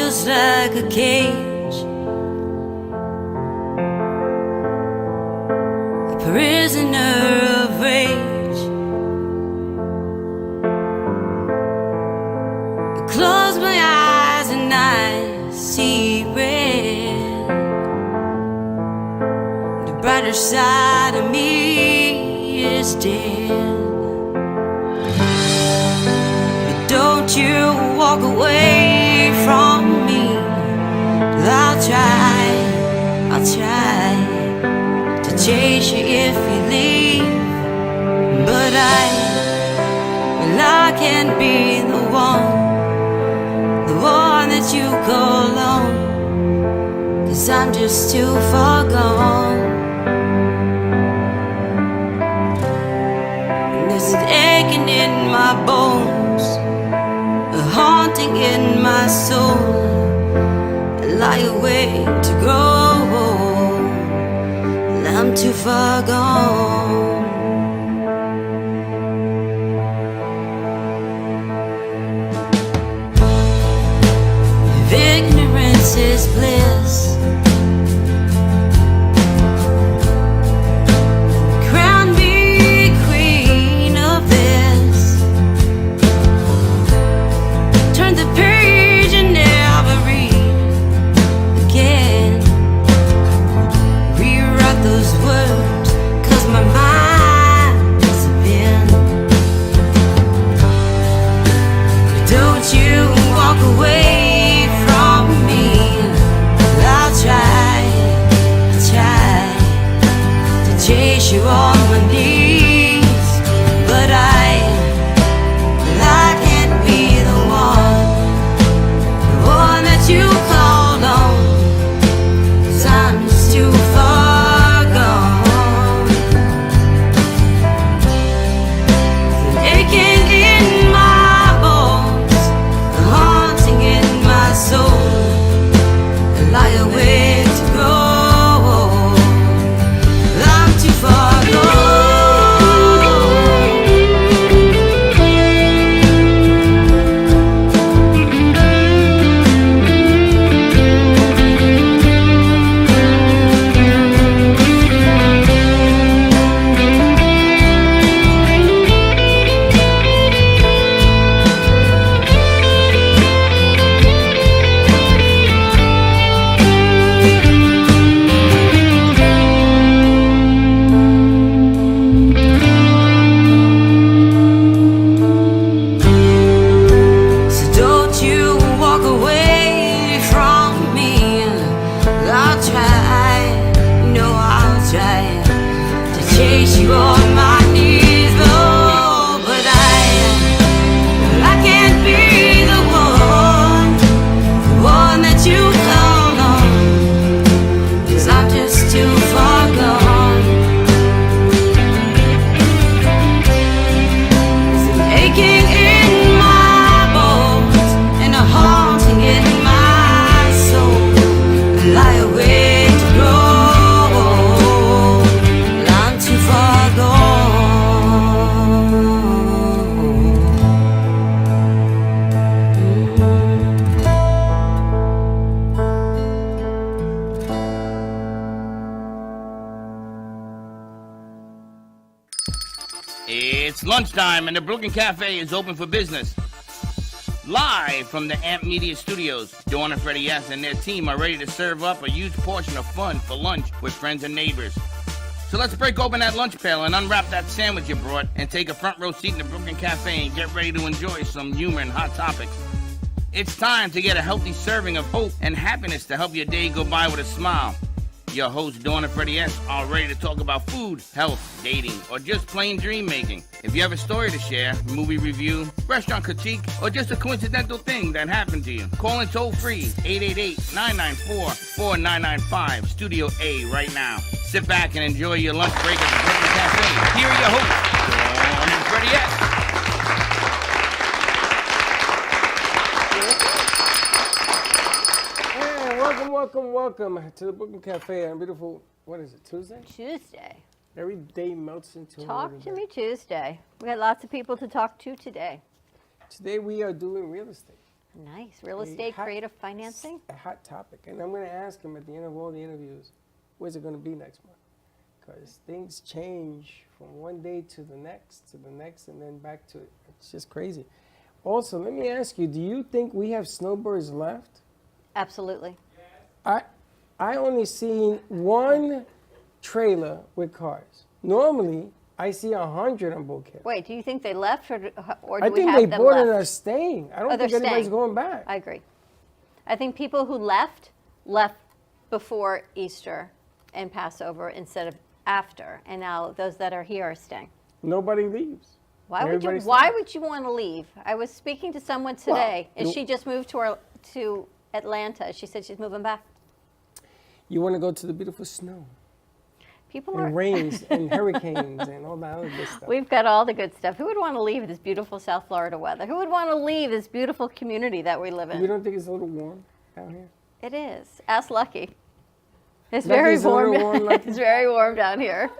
feels like a cage, a prisoner of rage. I close my eyes and I see red. The brighter side of me is dead. But don't you walk away from me. I'll try to chase you if you leave. But I can't be the one that you call on, 'cause I'm just too far gone. And there's an aching in my bones, a haunting in my soul. I lie awake to grow, and I'm too far gone. If ignorance is bliss, crown me queen of this. Turn the page and never read again. Rewrite those words, 'cause my mind's been. Don't you walk away from me. I'll try to chase you on my knees. But I can't be the one that you call on, 'cause I'm just too far gone. Aching in my bones, a haunting in my soul. I lie awake to grow, I'm too far gone. So don't you walk away from me. I'll try, no, I'll try to chase you on my knees. Oh, but I can't be the one that you call on, 'cause I'm just too far gone. There's an aching in my bones and a haunting in my soul. I lie awake to grow, and I'm too far gone. It's lunchtime and the Brooklyn Cafe is open for business. Live from the Amp Media Studios, Dawn and Freddie S. and their team are ready to serve up a huge portion of fun for lunch with friends and neighbors. So let's break open that lunch pail and unwrap that sandwich you brought and take a front row seat in the Brooklyn Cafe and get ready to enjoy some humor and hot topics. It's time to get a healthy serving of hope and happiness to help your day go by with a smile. Your hosts, Dawn and Freddie S., are ready to talk about food, health, dating, or just plain dream making. If you have a story to share, movie review, restaurant critique, or just a coincidental thing that happened to you, call in toll free 888-994-4995, Studio A right now. Sit back and enjoy your lunch break at the Brooklyn Cafe. Here are your hosts, Dawn and Freddie S. Welcome to the Brooklyn Cafe on beautiful, what is it, Tuesday? Tuesday. Every day melts into Talk another to day. me Tuesday. We got lots of people to talk to today. Today we are doing real estate. Nice. Real estate, creative financing. A hot topic. And I'm going to ask him at the end of all the interviews, where's it going to be next month? Because things change from one day to the next, and then back to it. It's just crazy. Also, let me ask you, do you think we have snowbirds left? Absolutely. I only seen one trailer with cars. Normally, I see 100 on Bouquet. Wait, do you think they left, or do I we think have they them bought left? and are staying. I don't they're think anybody's staying. going back. I agree. I think people who left before Easter and Passover instead of after, and now those that are here are staying. Nobody leaves. Why would you? Everybody Why stays. would you want to leave? I was speaking to someone today, and she just moved to Atlanta. She said she's moving back. You want to go to the beautiful snow People are. and rains and hurricanes and all that other good stuff. We've got all the good stuff. Who would want to leave this beautiful South Florida weather? Who would want to leave this beautiful community that we live in? You don't think it's a little warm down here? It is. Ask Lucky. It's Lucky's very a little warm. warm, Lucky? It's very warm down here.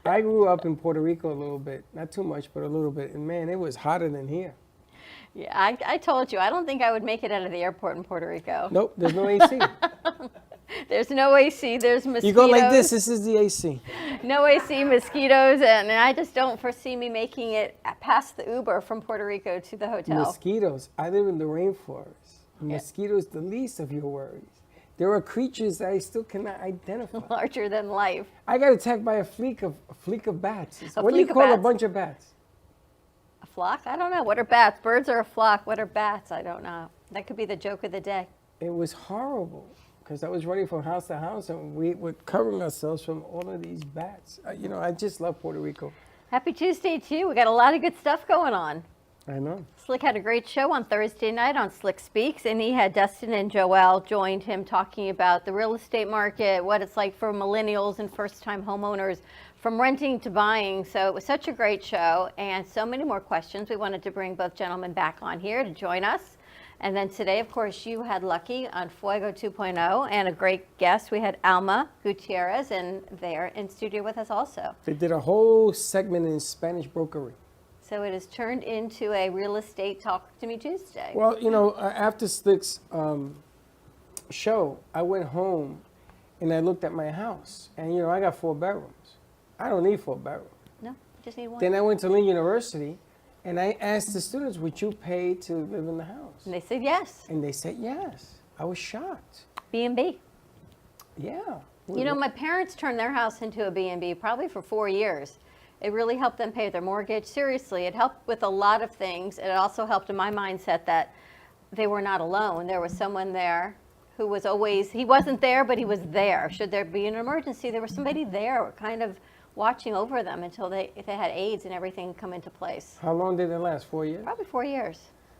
I grew up in Puerto Rico a little bit, not too much, but a little bit. And man, it was hotter than here. Yeah, I told you, I don't think I would make it out of the airport in Puerto Rico. Nope, there's no AC. There's no AC, there's mosquitoes. You go like this is the AC. No AC, mosquitoes, and I just don't foresee me making it past the Uber from Puerto Rico to the hotel. Mosquitoes. I live in the rainforest. Mosquitoes, the least of your worries. There are creatures that I still cannot identify. Larger than life. I got attacked by a fleek of bats. What do you fleek of call a bats? bunch of bats? A flock? I don't know. What are bats? Birds are a flock. What are bats? I don't know. That could be the joke of the day. It was horrible because I was running from house to house and we were covering ourselves from all of these bats. I just love Puerto Rico. Happy Tuesday to you. We got a lot of good stuff going on. I know. Slick had a great show on Thursday night on Slick Speaks, and he had Dustin and Joelle joined him talking about the real estate market, what it's like for millennials and first-time homeowners, from renting to buying. So it was such a great show, and so many more questions. We wanted to bring both gentlemen back on here to join us. And then today, of course, you had Lucky on Fuego 2.0, and a great guest. We had Alma Gutierrez, and they're in studio with us also. They did a whole segment in Spanish brokery. So it has turned into a real estate Talk to Me Tuesday. Well, after Slick's show, I went home and I looked at my house. And, I got 4 bedrooms. I don't need 4 bedrooms. No, just need one. Then I went to Lynn University and I asked the students, would you pay to live in the house? And they said yes. And they said yes. I was shocked. B&B. Yeah. My parents turned their house into a B&B probably for 4 years. It really helped them pay their mortgage. Seriously, it helped with a lot of things. It also helped in my mindset that they were not alone. There was someone there who was always, he wasn't there, but he was there. Should there be an emergency, there was somebody there kind of watching over them until they had AIDS and everything come into place. How long did it last? 4 years? Probably 4 years.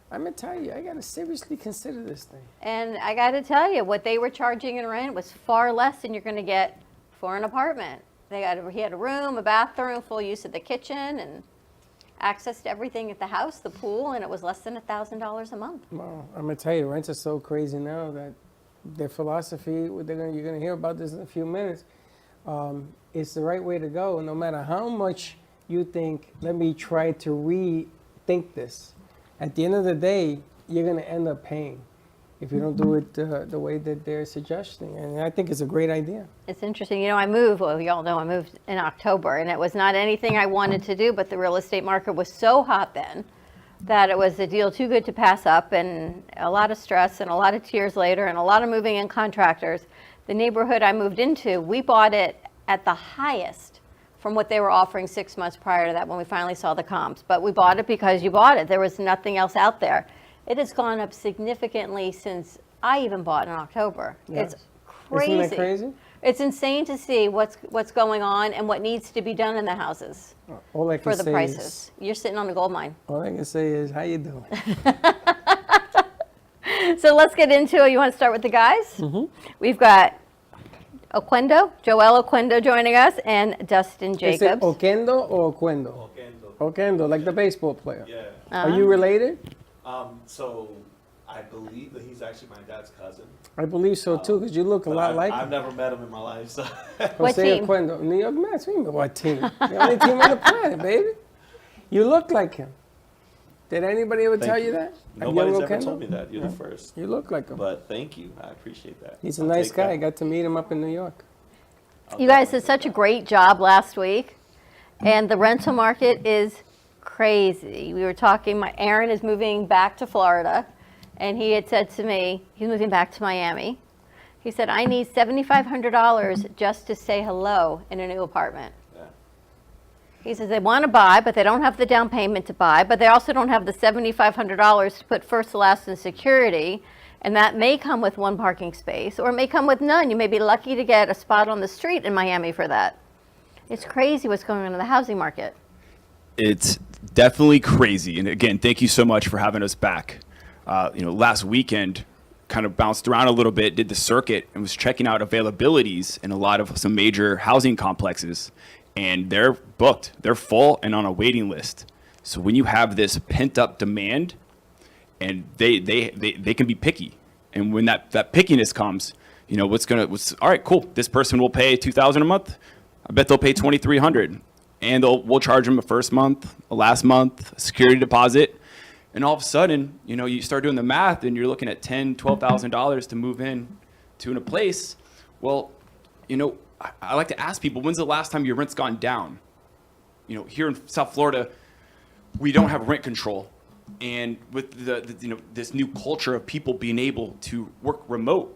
I'm going to tell you, I got to seriously consider this thing. And I got to tell you, what they were charging in rent was far less than you're going to get for an apartment. He had a room, a bathroom, full use of the kitchen, and access to everything at the house, the pool, and it was less than $1,000 a month. Well, I'm going to tell you, rents are so crazy now that their philosophy, you're going to hear about this in a few minutes, it's the right way to go. No matter how much you think, let me try to rethink this. At the end of the day, you're going to end up paying if you don't do it the way that they're suggesting. And I think it's a great idea. It's interesting. I moved, well, y'all know I moved in October, and it was not anything I wanted to do, but the real estate market was so hot then that it was a deal too good to pass up, and a lot of stress and a lot of tears later and a lot of moving in contractors. The neighborhood I moved into, we bought it at the highest from what they were offering 6 months prior to that when we finally saw the comps. But we bought it because you bought it. There was nothing else out there. It has gone up significantly since I even bought in October. Yes. It's crazy. Isn't that crazy? It's insane to see what's going on and what needs to be done in the houses All I can for the say prices. You're sitting on a gold mine. All I can say is, how you doing? So let's get into it. You want to start with the guys? Mm-hmm. We've got Joelle Oquendo joining us, and Dustin Is it Jacobs. Oquendo or Oquendo? Oquendo, like the baseball player. Yeah. Are you related? So I believe that he's actually my dad's cousin. I believe so too, because you look a But lot I've, like I've him. never met him in my life. So What Jose team? Oquendo, New York Mets. What do you mean, what team? The only team on the planet, baby. You look like him. Did anybody ever tell you that? Nobody's Young ever Kendall? told me that. You're the first. You look like him. But thank you. I appreciate that. He's a I'll nice take guy. I that. got to meet him up in New York. I'll You guys definitely did such a take great job last week, and the rental market is crazy. We were talking, Aaron is moving back to Florida, and he had said to me, he's moving back to Miami. He said, I need $7,500 just to say hello in a new apartment. that. Yeah. He says they want to buy, but they don't have the down payment to buy, but they also don't have the $7,500 to put first, last, and security. And that may come with one parking space, or it may come with none. You may be lucky to get a spot on the street in Miami for that. It's crazy what's going on in the housing market. It's definitely crazy. And again, thank you so much for having us back. Last weekend, kind of bounced around a little bit, did the circuit, and was checking out availabilities in a lot of some major housing complexes. And they're booked. They're full and on a waiting list. So when you have this pent-up demand, and they can be picky. And when that pickiness comes, all right, cool. This person will pay $2,000 a month. I bet they'll pay $2,300. And we'll charge them a first month, a last month, a security deposit. And all of a sudden, you start doing the math and you're looking at $10,000, $12,000 to move in to a place. Well, I like to ask people, when's the last time your rent's gone down? Here in South Florida, we don't have rent control. And with this new culture of people being able to work remote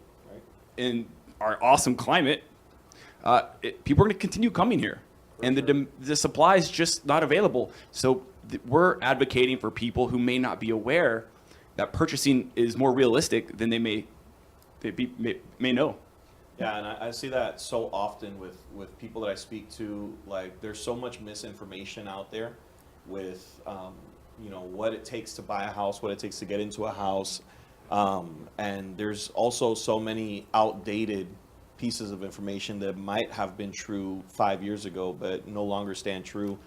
in our awesome climate, people are going to continue coming here. And the supply is just not available. So we're advocating for people who may not be aware that purchasing is more realistic than they may know. Yeah, and I see that so often with people that I speak to. Like, there's so much misinformation out there with, what it takes to buy a house, what it takes to get into a house. And there's also so many outdated pieces of information that might have been true 5 years ago, but no longer stand true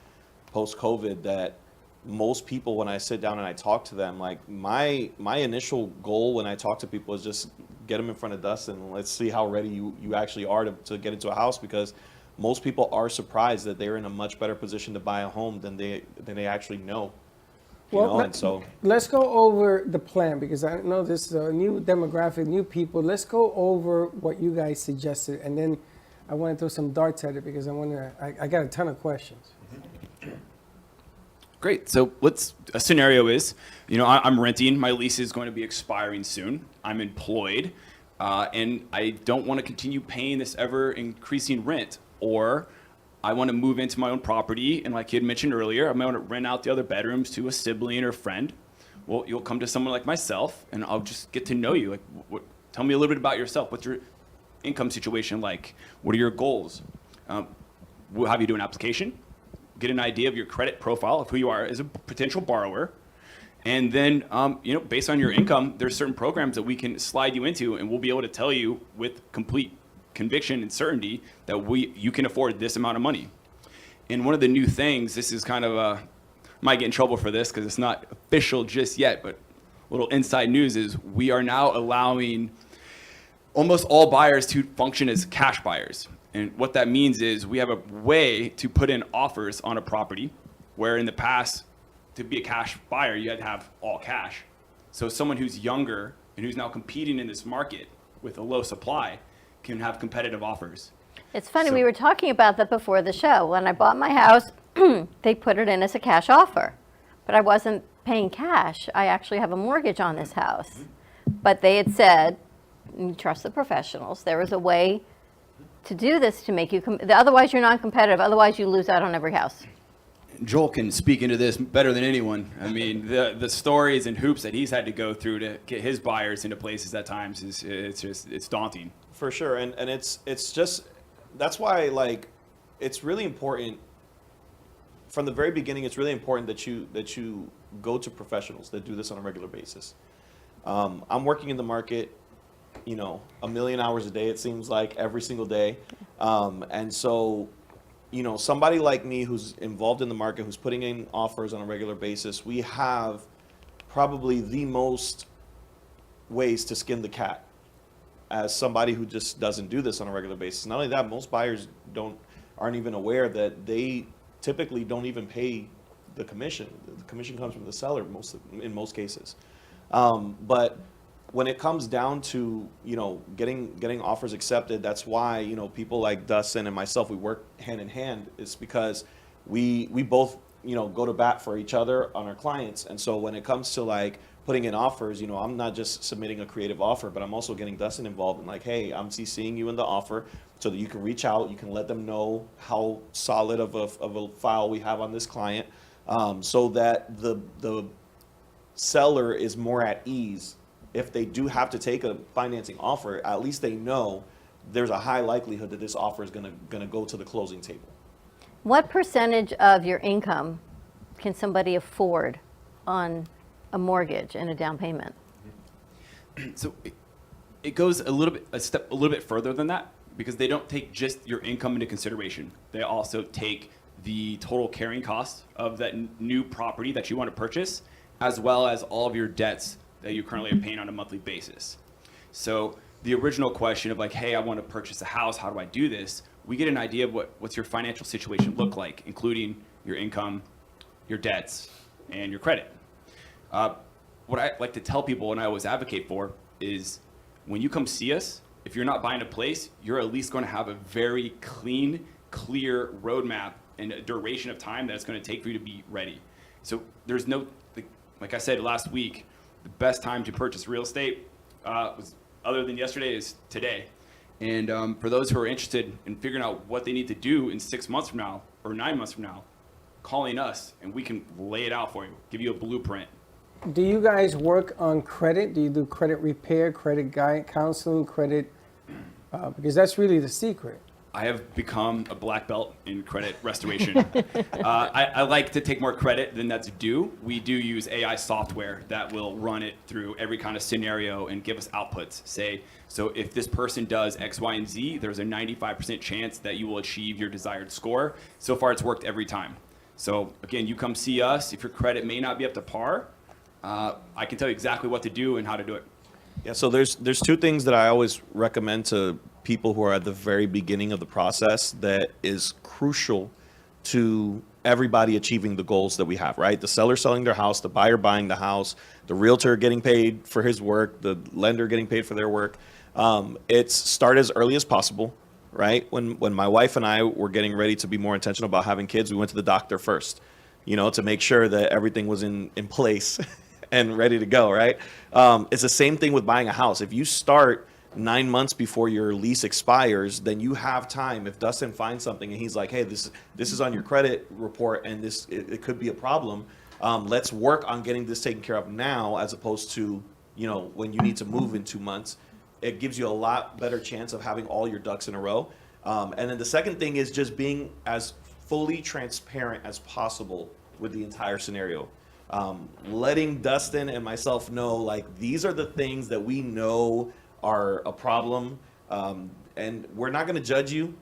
post-COVID, that most people, when I sit down and I talk to them, like my initial goal when I talk to people is just get them in front of Dustin and let's see how ready you actually are to get into a house, because most people are surprised that they're in a much better position to buy a home than they actually know. And so let's go over the plan, because I know this is a new demographic, new people. Let's go over what you guys suggested, and then I want to throw some darts at it because I got a ton of questions. Great. So a scenario is, I'm renting. My lease is going to be expiring soon. I'm employed, and I don't want to continue paying this ever increasing rent, or I want to move into my own property, and like you had mentioned earlier, I might want to rent out the other bedrooms to a sibling or friend. Well, you'll come to someone like myself, and I'll just get to know you. Like, tell me a little bit about yourself. What's your income situation like? What are your goals? We'll have you do an application, get an idea of your credit profile of who you are as a potential borrower, and then, based on your income, there's certain programs that we can slide you into, and we'll be able to tell you with complete conviction and certainty that you can afford this amount of money. And one of the new things, this is kind of might get in trouble for this because it's not official just yet, but a little inside news is we are now allowing almost all buyers to function as cash buyers. And what that means is we have a way to put in offers on a property where in the past, to be a cash buyer, you had to have all cash. So someone who's younger and who's now competing in this market with a low supply can have competitive offers. It's funny, we were talking about that before the show. When I bought my house, they put it in as a cash offer, but I wasn't paying cash. I actually have a mortgage on this house. But they had said, you trust the professionals. There is a way to do this to make you, otherwise you're non-competitive. Otherwise you lose out on every house. Joel can speak into this better than anyone. I mean, the stories and hoops that he's had to go through to get his buyers into places at times it's daunting. for sure, and it's just, that's why, like, it's really important from the very beginning. It's really important that you go to professionals that do this on a regular basis. I'm working in the market, a million hours a day, it seems like, every single day. And so, somebody like me who's involved in the market, who's putting in offers on a regular basis, we have probably the most ways to skin the cat as somebody who just doesn't do this on a regular basis. Not only that, most buyers aren't even aware that they typically don't even pay the commission. The commission comes from the seller in most cases. But when it comes down to, getting offers accepted, that's why, people like Dustin and myself, we work hand in hand. It's because we both, go to bat for each other on our clients. And so when it comes to like putting in offers, I'm not just submitting a creative offer, but I'm also getting Dustin involved in like, hey, I'm CCing you in the offer so that you can reach out, you can let them know how solid of a file we have on this client, so that the seller is more at ease. If they do have to take a financing offer, at least they know there's a high likelihood that this offer is gonna go to the closing table. What percentage of your income can somebody afford on a mortgage and a down payment? So it goes a little bit further than that, because they don't take just your income into consideration. They also take the total carrying cost of that new property that you want to purchase, as well as all of your debts that you currently are paying on a monthly basis. So the original question of like, hey, I want to purchase a house, how do I do this? We get an idea of what's your financial situation look like, including your income, your debts, and your credit. What I like to tell people, and I always advocate for, is when you come see us, if you're not buying a place, you're at least going to have a very clean, clear roadmap and a duration of time that it's going to take for you to be ready. So there's no, like I said last week, the best time to purchase real estate was, other than yesterday, is today. And for those who are interested in figuring out what they need to do in 6 months from now or 9 months from now, calling us and we can lay it out for you, give you a blueprint. Do you guys work on credit? Do you do credit repair, credit guide, counseling, credit? Because that's really the secret. I have become a black belt in credit restoration. I like to take more credit than that's due. We do use AI software that will run it through every kind of scenario and give us outputs. Say, so if this person does X, Y, and Z, there's a 95% chance that you will achieve your desired score. So far, it's worked every time. So again, you come see us. If your credit may not be up to par, I can tell you exactly what to do and how to do it. Yeah, so there's two things that I always recommend to people who are at the very beginning of the process that is crucial to everybody achieving the goals that we have, right? The seller selling their house, the buyer buying the house, the realtor getting paid for his work, the lender getting paid for their work. It's start as early as possible, right? When my wife and I were getting ready to be more intentional about having kids, we went to the doctor first, to make sure that everything was in place and ready to go, right? It's the same thing with buying a house. If you start 9 months before your lease expires, then you have time. If Dustin finds something and he's like, hey, this is on your credit report and it could be a problem, let's work on getting this taken care of now, as opposed to, when you need to move in 2 months. It gives you a lot better chance of having all your ducks in a row. And then the second thing is just being as fully transparent as possible with the entire scenario. Letting Dustin and myself know, like, these are the things that we know are a problem, and we're not going to judge you.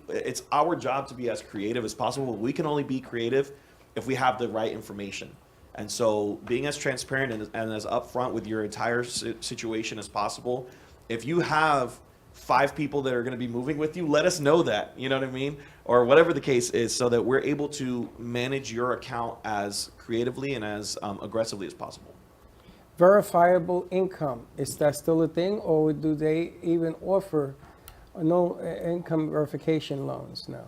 It's our job to be as creative as possible. We can only be creative if we have the right information. And so being as transparent and as upfront with your entire situation as possible. If you have 5 people that are going to be moving with you, let us know that, you know what I mean? Or whatever the case is, so that we're able to manage your account as creatively and as aggressively as possible. Verifiable income, is that still a thing, or do they even offer no income verification loans now?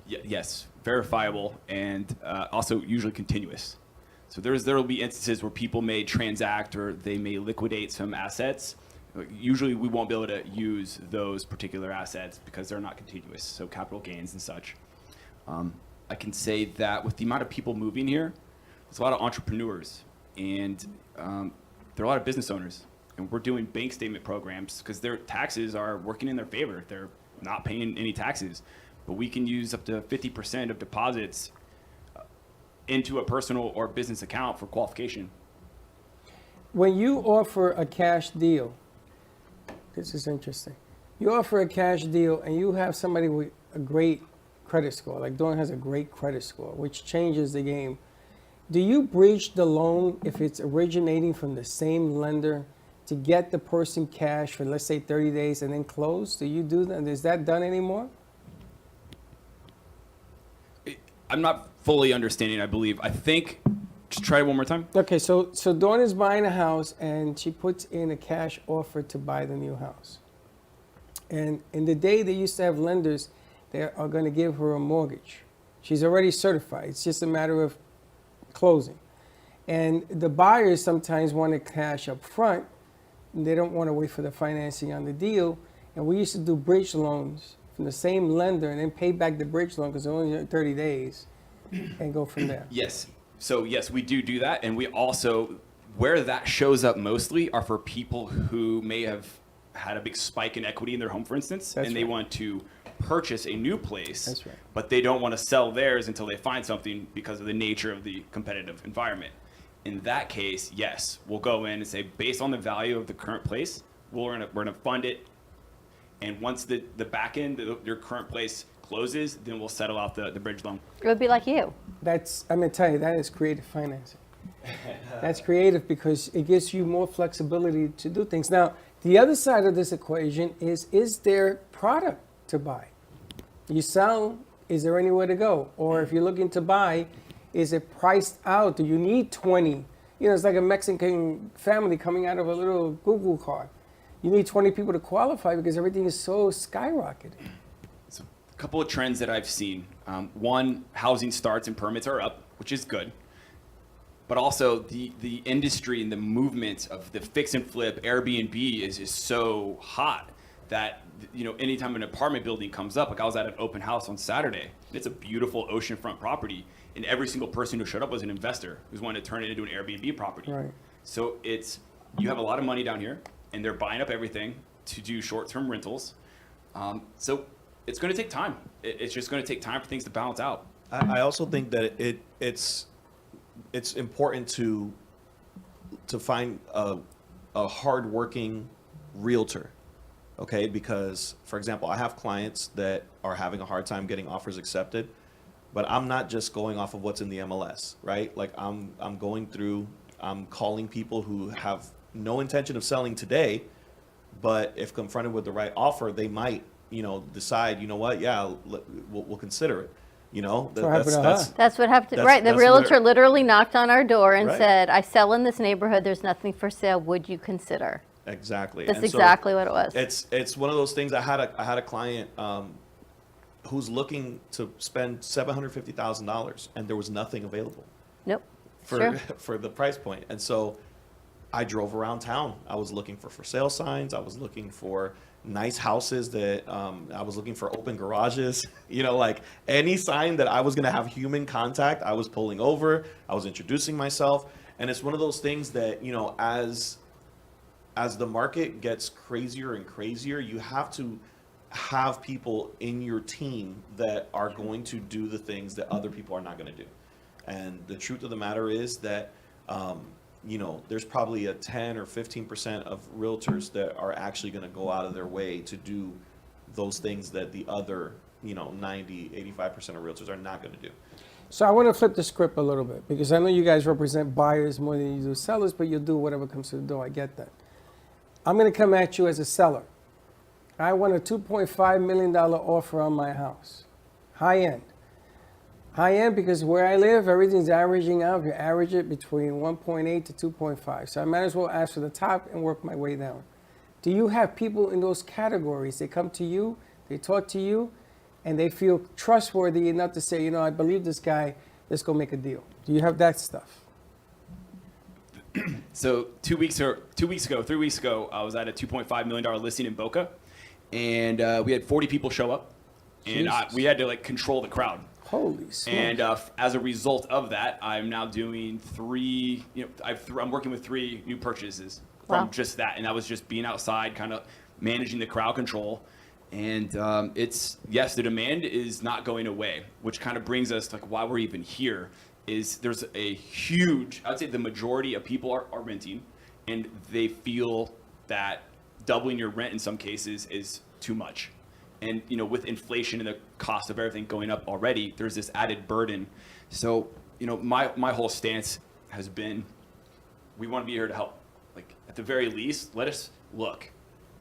Yes, verifiable, and also usually continuous. So there will be instances where people may transact or they may liquidate some assets. Usually we won't be able to use those particular assets because they're not continuous, so capital gains and such. I can say that with the amount of people moving here, there's a lot of entrepreneurs, and there are a lot of business owners, and we're doing bank statement programs because their taxes are working in their favor. They're not paying any taxes, but we can use up to 50% of deposits into a personal or business account for qualification. When you offer a cash deal, this is interesting. You offer a cash deal and you have somebody with a great credit score, like Dawn has a great credit score, which changes the game. Do you breach the loan if it's originating from the same lender to get the person cash for, let's say, 30 days and then close? Do you do that? Is that done anymore? I'm not fully understanding. I think. Just try it one more time. Okay, so Dawn is buying a house and she puts in a cash offer to buy the new house. And in the day they used to have lenders that are going to give her a mortgage. She's already certified. It's just a matter of closing. And the buyers sometimes want to cash up front. And they don't want to wait for the financing on the deal. And we used to do bridge loans from the same lender and then pay back the bridge loan because it's only 30 days and go from there. Yes. So yes, we do that, and we also, where that shows up mostly are for people who may have had a big spike in equity in their home, for instance, That's and they right. want to purchase a new place. That's right. But they don't want to sell theirs until they find something because of the nature of the competitive environment. In that case, yes, we'll go in and say, based on the value of the current place, we're gonna fund it, and once the back end, your current place closes, then we'll settle out the bridge loan. It would be like you. I'm going to tell you, that is creative financing. That's creative because it gives you more flexibility to do things. Now, the other side of this equation is there product to buy? You sell, is there anywhere to go? Or if you're looking to buy, is it priced out? Do you need 20? It's like a Mexican family coming out of a little Google car. You need 20 people to qualify because everything is so skyrocketed. So a couple of trends that I've seen. One, housing starts and permits are up, which is good. But also the industry and the movement of the fix and flip Airbnb is so hot that anytime an apartment building comes up, like I was at an open house on Saturday. It's a beautiful oceanfront property, and every single person who showed up was an investor who's wanted to turn it into an Airbnb property. Right. So you have a lot of money down here, and they're buying up everything to do short-term rentals. So it's going to take time. It's just going to take time for things to balance out. I also think that it's important to find a hardworking realtor, okay? Because, for example, I have clients that are having a hard time getting offers accepted, but I'm not just going off of what's in the MLS, right? Like I'm calling people who have no intention of selling today, but if confronted with the right offer, they might, decide, yeah, we'll consider it. That's what happened. That's- Right. The that's realtor where- literally knocked on our door and Right. said, I sell in this neighborhood. There's nothing for sale. Would you consider? Exactly. That's And so exactly what it was. It's one of those things. I had a client who's looking to spend $750,000, and there was nothing available Nope. for Sure. for the price point. And so I drove around town. I was looking for sale signs. I was looking for nice houses that I was looking for open garages. Like any sign that I was going to have human contact, I was pulling over. I was introducing myself, and it's one of those things that as the market gets crazier and crazier, you have to have people in your team that are going to do the things that other people are not going to do. And the truth of the matter is that, there's probably a 10 or 15% of realtors that are actually going to go out of their way to do those things that the other, 90, 85% of realtors are not going to do. So I want to flip the script a little bit because I know you guys represent buyers more than you do sellers, but you'll do whatever comes to the door. I get that. I'm going to come at you as a seller. I want a $2.5 million offer on my house. High end. High end because where I live, everything's averaging out. If you average it between 1.8 to 2.5. So I might as well ask for the top and work my way down. Do you have people in those categories? They come to you, they talk to you, and they feel trustworthy enough to say, I believe this guy, let's go make a deal. Do you have that stuff? So 3 weeks ago, I was at a $2.5 million listing in Boca, and we had 40 people show up, and Jesus. we had to control the crowd. Holy smokes. And as a result of that, I'm now doing I'm working with 3 new purchases from Wow. just that, and that was just being outside, kind of managing the crowd control. And the demand is not going away, which kind of brings us to why we're even here. Is there's a huge, I'd say the majority of people are renting, and they feel that doubling your rent in some cases is too much. And with inflation and the cost of everything going up already, there's this added burden. So my whole stance has been, we want to be here to help. At the very least, let us look.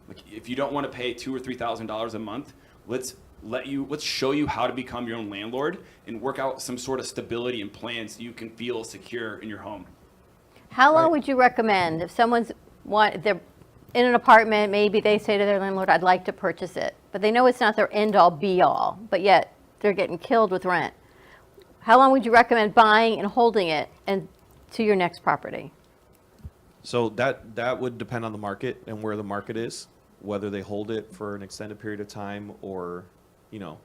Like, if you don't want to pay $2,000 or $3,000 a month, let's show you how to become your own landlord and work out some sort of stability and plan so you can feel secure in your home. How long Right. would you recommend if they're in an apartment, maybe they say to their landlord, I'd like to purchase it, but they know it's not their end all be all, but yet they're getting killed with rent. How long would you recommend buying and holding it and to your next property? So that would depend on the market and where the market is, whether they hold it for an extended period of time or,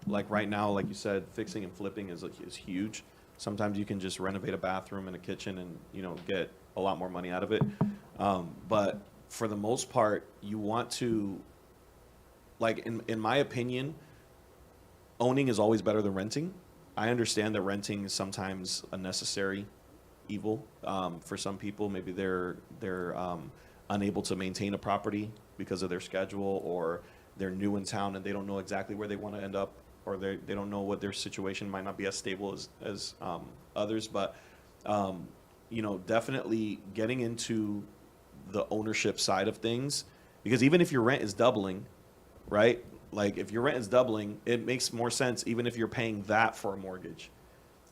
like right now, like you said, fixing and flipping is huge. Sometimes you can just renovate a bathroom and a kitchen and, get a lot more money out of it. But for the most part, you want to, like, in my opinion, owning is always better than renting. I understand that renting is sometimes a necessary evil for some people. Maybe they're unable to maintain a property because of their schedule, or they're new in town and they don't know exactly where they want to end up, or they don't know what their situation might not be as stable as others. But definitely getting into the ownership side of things, because even if your rent is doubling, right? Like, if your rent is doubling, it makes more sense even if you're paying that for a mortgage.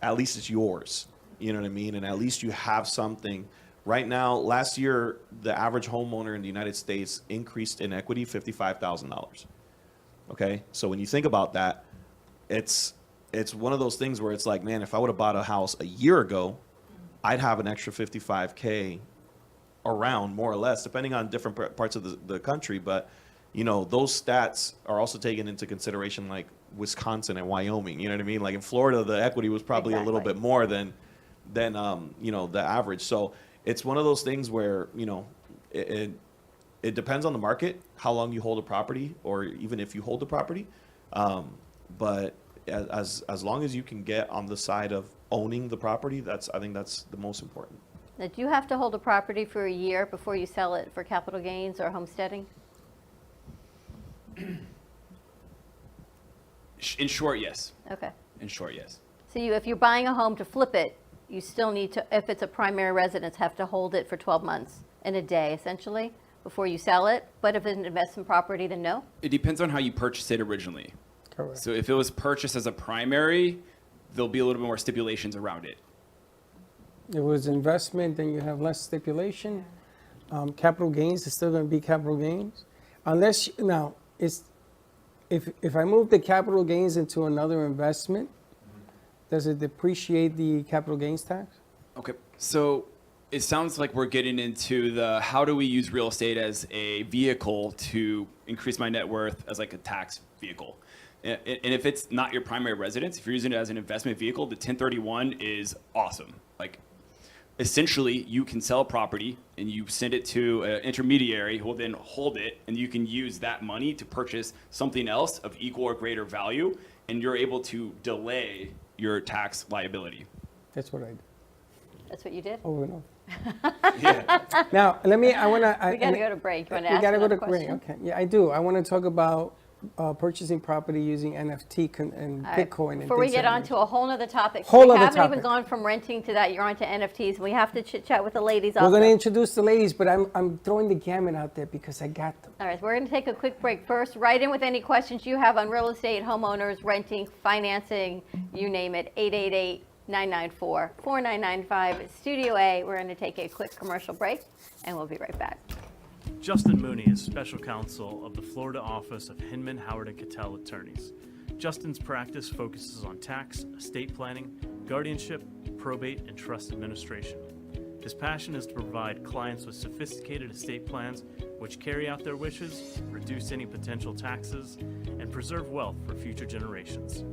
At least it's yours. You know what I mean? And at least you have something. Right now, last year, the average homeowner in the United States increased in equity $55,000. Okay? So when you think about that, it's one of those things where it's like, man, if I would have bought a house a year ago, I'd have an extra $55K around, more or less, depending on different parts of the country. But those stats are also taken into consideration, like Wisconsin and Wyoming. You know what I mean? Like in Florida, the equity was probably a little bit more than the average. So it's one of those things where it depends on the market, how long you hold a property, or even if you hold the property. But as long as you can get on the side of owning the property, I think that's the most important. Now, do you have to hold a property for a year before you sell it for capital gains or homesteading? In short, yes. Okay. In short, yes. So if you're buying a home to flip it, you still need to, if it's a primary residence, have to hold it for 12 months and a day, essentially, before you sell it. But if it's an investment property, then no? It depends on how you purchased it originally. Correct. So if it was purchased as a primary, there'll be a little bit more stipulations around it. If it was investment, then you have less stipulation. Capital gains is still going to be capital gains. Unless, now, if I move the capital gains into another investment, does it depreciate the capital gains tax? Okay, so it sounds like we're getting into the how do we use real estate as a vehicle to increase my net worth as like a tax vehicle. And if it's not your primary residence, if you're using it as an investment vehicle, the 1031 is awesome. Like, essentially, you can sell a property and you send it to an intermediary who will then hold it, and you can use that money to purchase something else of equal or greater value, and you're able to delay your tax liability. That's what I did. That's what you did? Over and over. Yeah. Now, I want to. We got to go to break. You want to We ask got to go another to break. question? Okay. Yeah, I do. I want to talk about purchasing property using NFT and All right, Bitcoin. Before and we things get like on that. to a whole nother topic. Whole we other haven't even topic. gone from renting to that. You're on to NFTs. We have to chit chat with the ladies We're also. going to introduce the ladies, but I'm throwing the gamut out there because I got them. All right, we're going to take a quick break first. Write in with any questions you have on real estate, homeowners, renting, financing, you name it. 888-994-4995. Studio A. We're going to take a quick commercial break, and we'll be right back. Justin Mooney is special counsel of the Florida office of Hinman, Howard, and Cattell Attorneys. Justin's practice focuses on tax, estate planning, guardianship, probate, and trust administration. His passion is to provide clients with sophisticated estate plans which carry out their wishes, reduce any potential taxes, and preserve wealth for future generations.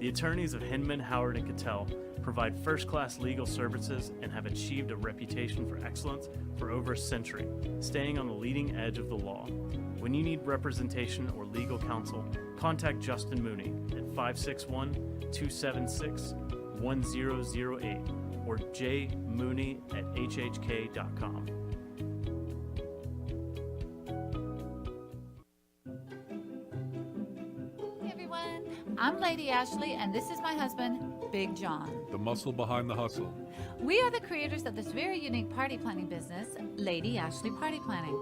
The attorneys of Hinman, Howard, and Cattell provide first-class legal services and have achieved a reputation for excellence for over a century, staying on the leading edge of the law. When you need representation or legal counsel, contact Justin Mooney at 561-276-1008 or jmooney@hhk.com. Hey everyone, I'm Lady Ashley and this is my husband, Big John. The muscle behind the hustle. We are the creators of this very unique party planning business, Lady Ashley Party Planning.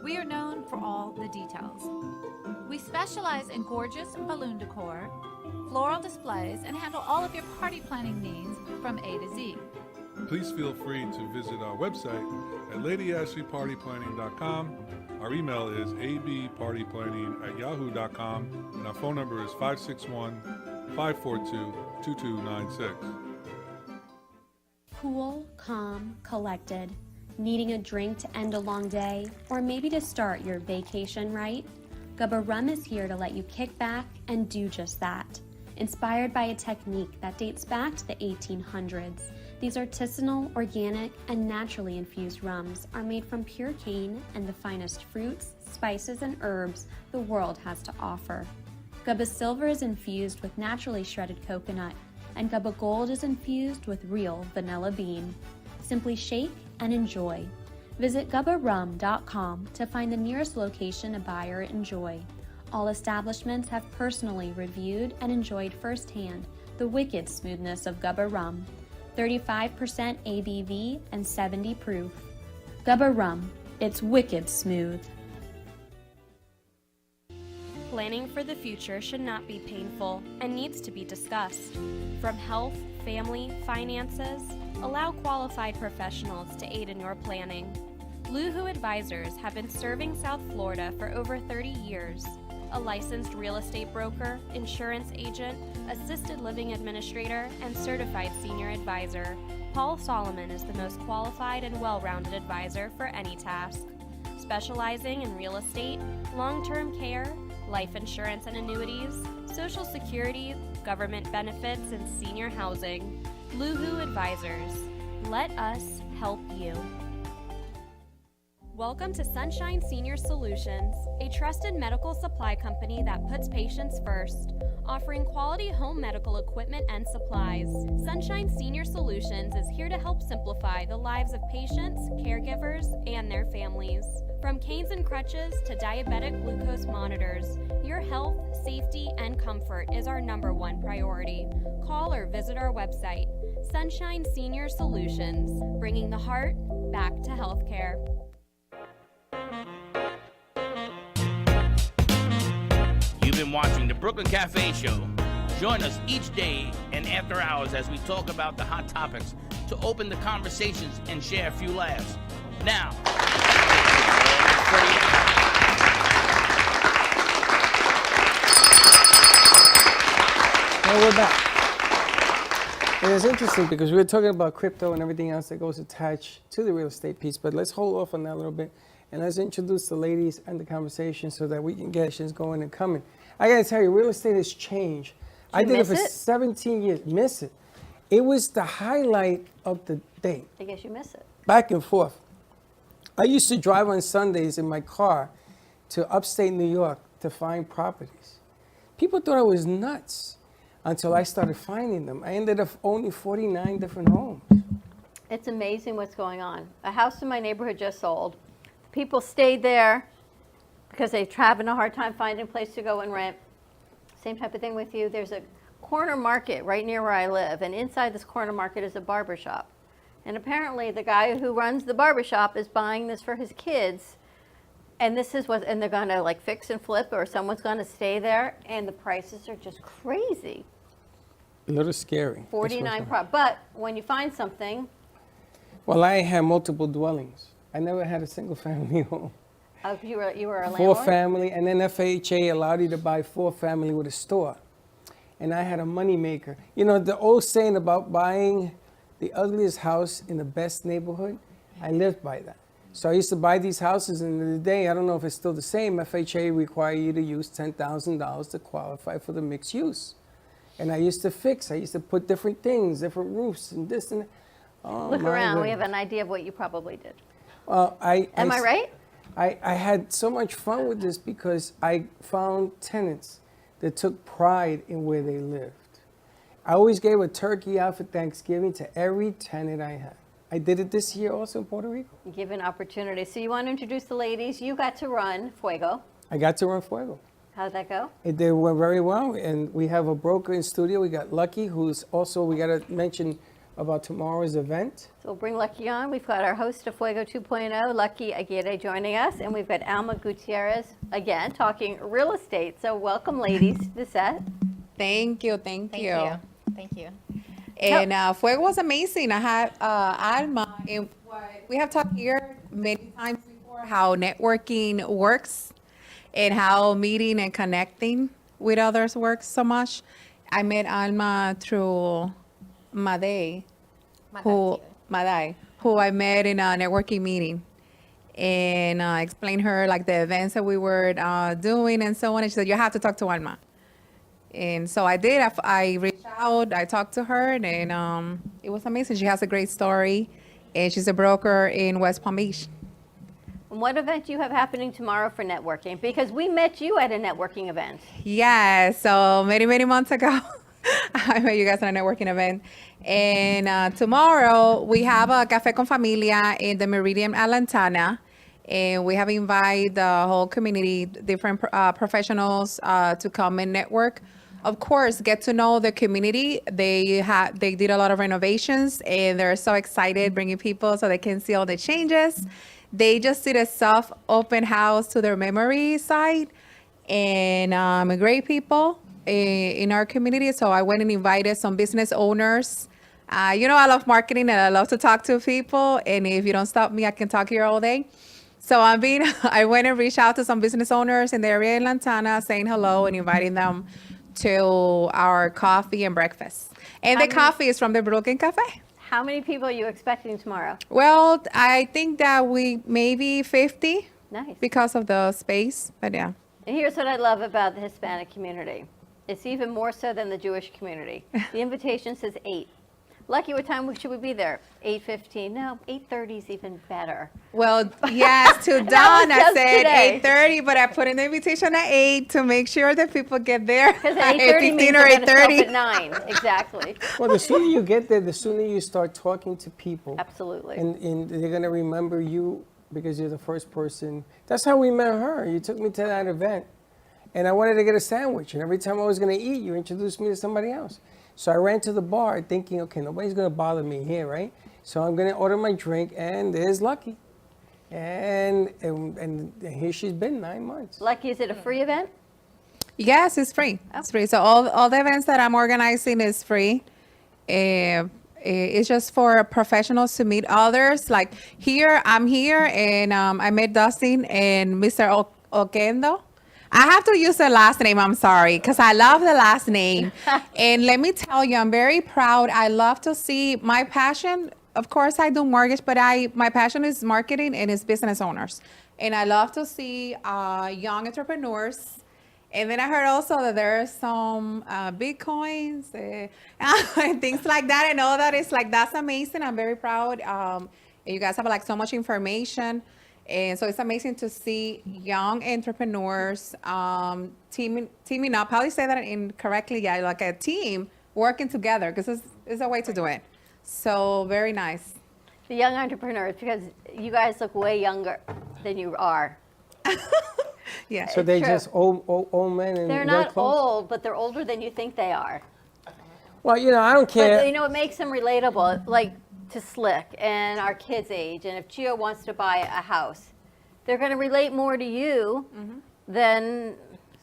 We are known for all the details. We specialize in gorgeous balloon decor, floral displays, and handle all of your party planning needs from A to Z. Please feel free to visit our website at ladyashleypartyplanning.com. Our email is abpartyplanning@yahoo.com, and our phone number is 561-542-2296. Cool, calm, collected. Needing a drink to end a long day, or maybe to start your vacation right? Gubba Rum is here to let you kick back and do just that. Inspired by a technique that dates back to the 1800s, these artisanal, organic, and naturally infused rums are made from pure cane and the finest fruits, spices, and herbs the world has to offer. Gubba Silver is infused with naturally shredded coconut, and Gubba Gold is infused with real vanilla bean. Simply shake and enjoy. Visit gubbarum.com to find the nearest location to buy or enjoy. All establishments have personally reviewed and enjoyed firsthand the wicked smoothness of Gubba Rum. 35% ABV and 70 proof. Gubba Rum, it's wicked smooth. Planning for the future should not be painful and needs to be discussed. From health, family, finances, allow qualified professionals to aid in your planning. Luhu Advisors have been serving South Florida for over 30 years. A licensed real estate broker, insurance agent, assisted living administrator, and certified senior advisor, Paul Solomon is the most qualified and well-rounded advisor for any task. Specializing in real estate, long-term care, life insurance and annuities, Social Security, government benefits, and senior housing. Luhu Advisors. Let us help you. Welcome to Sunshine Senior Solutions, a trusted medical supply company that puts patients first, offering quality home medical equipment and supplies. Sunshine Senior Solutions is here to help simplify the lives of patients, caregivers, and their families. From canes and crutches to diabetic glucose monitors, your health, safety, and comfort is our #1 priority. Call or visit our website, Sunshine Senior Solutions, bringing the heart back to healthcare. You've been watching the Brooklyn Cafe Show. Join us each day and after hours as we talk about the hot topics to open the conversations and share a few laughs. Now, Well, we're back. It is interesting because we were talking about crypto and everything else that goes attached to the real estate piece, but let's hold off on that a little bit and let's introduce the ladies and the conversation so that we can get things going and coming. I gotta tell you, real estate has changed. I did it for 17 years. Miss it. It was the highlight of the day. I guess you miss it. Back and forth. I used to drive on Sundays in my car to upstate New York to find properties. People thought I was nuts until I started finding them. I ended up owning 49 different homes. It's amazing what's going on. A house in my neighborhood just sold. People stayed there because they're having a hard time finding a place to go and rent. Same type of thing with you. There's a corner market right near where I live, and inside this corner market is a barber shop. And apparently the guy who runs the barber shop is buying this for his kids. And this is what, and they're gonna like fix and flip, or someone's gonna stay there, and the prices are just crazy. A little scary. 49 but when you find something, Well, I had multiple dwellings. I never had a single family home. you were a landlord? 4 family, and then FHA allowed you to buy 4 family with a store. And I had a money maker. You know, the old saying about buying the ugliest house in the best neighborhood, I lived by that. So I used to buy these houses, and in the day, I don't know if it's still the same, FHA require you to use $10,000 to qualify for the mixed use. And I used to fix, I used to put different things, different roofs and this and that. Oh, Look my around, we have goodness. an idea of what you probably did. Well, Am I right? I had so much fun with this because I found tenants that took pride in where they lived. I always gave a turkey out for Thanksgiving to every tenant I had. I did it this year also in Puerto Rico. Give an opportunity. So you want to introduce the ladies. You got to run Fuego. I got to run Fuego. How'd that go? It did went very well, and we have a broker in studio. We got Lucky, who's also, we got to mention about tomorrow's event. So we'll bring Lucky on. We've got our host of Fuego 2.0, Lucky Aguirre, joining us. And we've got Alma Gutierrez, again, talking real estate. So welcome, ladies, to the set. Thank you. Thank you. And Fuego was amazing. I had Alma, and we have talked here many times before how networking works and how meeting and connecting with others works so much. I met Alma through Madai, who I met in a networking meeting, and explained her like the events that we were doing and so on. And she said, "You have to talk to Alma." And so I did. I reached out, I talked to her, and it was amazing. She has a great story, and she's a broker in West Palm Beach. And what event do you have happening tomorrow for networking? Because we met you at a networking event. Yeah, so many months ago, I met you guys at a networking event. And tomorrow, we have a Café con Familia in the Meridian at Lantana. And we have invited the whole community, different professionals to come and network. Of course, get to know the community. They did a lot of renovations, and they're so excited bringing people so they can see all the changes. They just did a soft open house to their memory site, and great people in our community. So I went and invited some business owners. I love marketing and I love to talk to people. And if you don't stop me, I can talk here all day. So I went and reached out to some business owners in the area in Lantana, saying hello and inviting them to our coffee and breakfast. And the coffee is from the Brooklyn Cafe. How many people are you expecting tomorrow? Well, I think that we maybe 50. Nice. Because of the space, but yeah. And here's what I love about the Hispanic community. It's even more so than the Jewish community. The invitation says 8. Lucky, what time should we be there? 8:15? No, 8:30 is even better. Well, yes, to Dawn, I said 8:30, but I put in the invitation at 8 to make sure that people get there. Because 8:30 means or we're going to stop 8:30. at 9. Exactly. Well, the sooner you get there, the sooner you start talking to people. Absolutely. And they're going to remember you because you're the first person. That's how we met her. You took me to that event, and I wanted to get a sandwich. And every time I was going to eat, you introduced me to somebody else. So I ran to the bar thinking, okay, nobody's going to bother me here, right? So I'm going to order my drink, and there's Lucky. And here she's been 9 months. Lucky, is it a free event? Yes, it's free. It's free. So all the events that I'm organizing is free. It's just for professionals to meet others. Like here, I'm here, and I met Dustin and Mr. Oquendo. I have to use the last name, I'm sorry, because I love the last name. And let me tell you, I'm very proud. I love to see my passion. Of course, I do mortgage, but my passion is marketing and is business owners. And I love to see young entrepreneurs. And then I heard also that there are some Bitcoins and things like that. And all that is like, that's amazing. I'm very proud. And you guys have like so much information. And so it's amazing to see young entrepreneurs teaming up. How do you say that incorrectly? Yeah, like a team working together, because it's a way to do it. So very nice. The young entrepreneurs, because you guys look way younger than you are. Yeah. So they're true. just old men in They're red not clothes? old, but they're older than you think they are. Well, I don't care. But it makes them relatable, like to Slick and our kids' age. And if Gio wants to buy a house, they're going to relate more to you than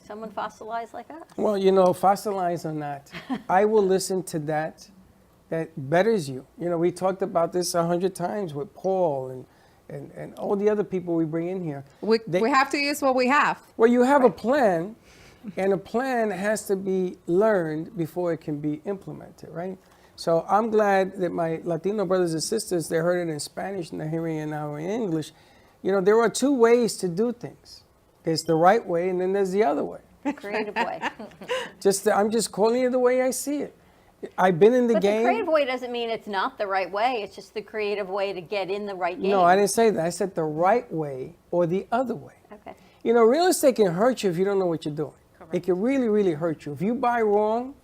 someone fossilized like us. Well, fossilized or not, I will listen to that betters you. We talked about this 100 times with Paul and all the other people we bring in here. We have to use what we have. Well, you have a plan, and a plan has to be learned before it can be implemented, right? So I'm glad that my Latino brothers and sisters, they heard it in Spanish and they're hearing it now in English. There are 2 ways to do things. There's the right way, and then there's the other way. Creative way. I'm just calling it the way I see it. I've been in the game. But the creative way doesn't mean it's not the right way. It's just the creative way to get in the right game. No, I didn't say that. I said the right way or the other way. Okay. Real estate can hurt you if you don't know what you're doing. Correct. It can really, really hurt you. If you buy wrong,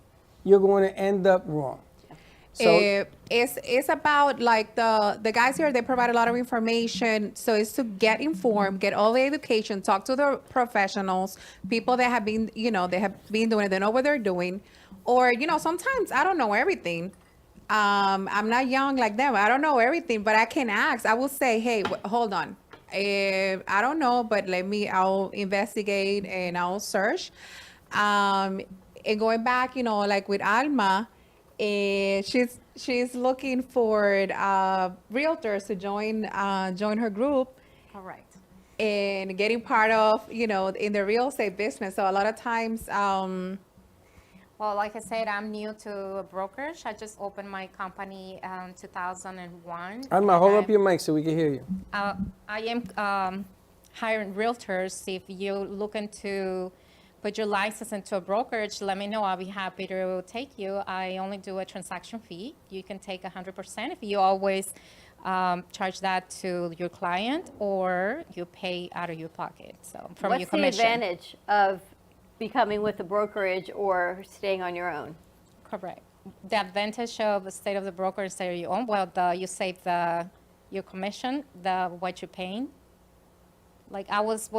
you're going to end up wrong. So it's about like the guys here, they provide a lot of information. So it's to get informed, get all the education, talk to the professionals, people that have been, they have been doing it, they know what they're doing. Or, sometimes I don't know everything. I'm not young like them. I don't know everything, but I can ask. I will say, hey, hold on. I don't know, but I'll investigate and I'll search. And going back, like with Alma, she's looking for realtors to join her group Correct. and getting part of, in the real estate business. So a lot of times, Well, like I said, I'm new to brokerage. I just opened my company in 2001. Alma, hold and up your mic so we can hear you. I am hiring realtors. If you're looking to put your license into a brokerage, let me know. I'll be happy to take you. I only do a transaction fee. You can take 100% if you always charge that to your client, or you pay out of your pocket. So from your What's the commission. advantage of becoming with a brokerage or staying on your own? Correct. The advantage of the state of the broker is that you own, well, you save your commission, what you're paying. Like I was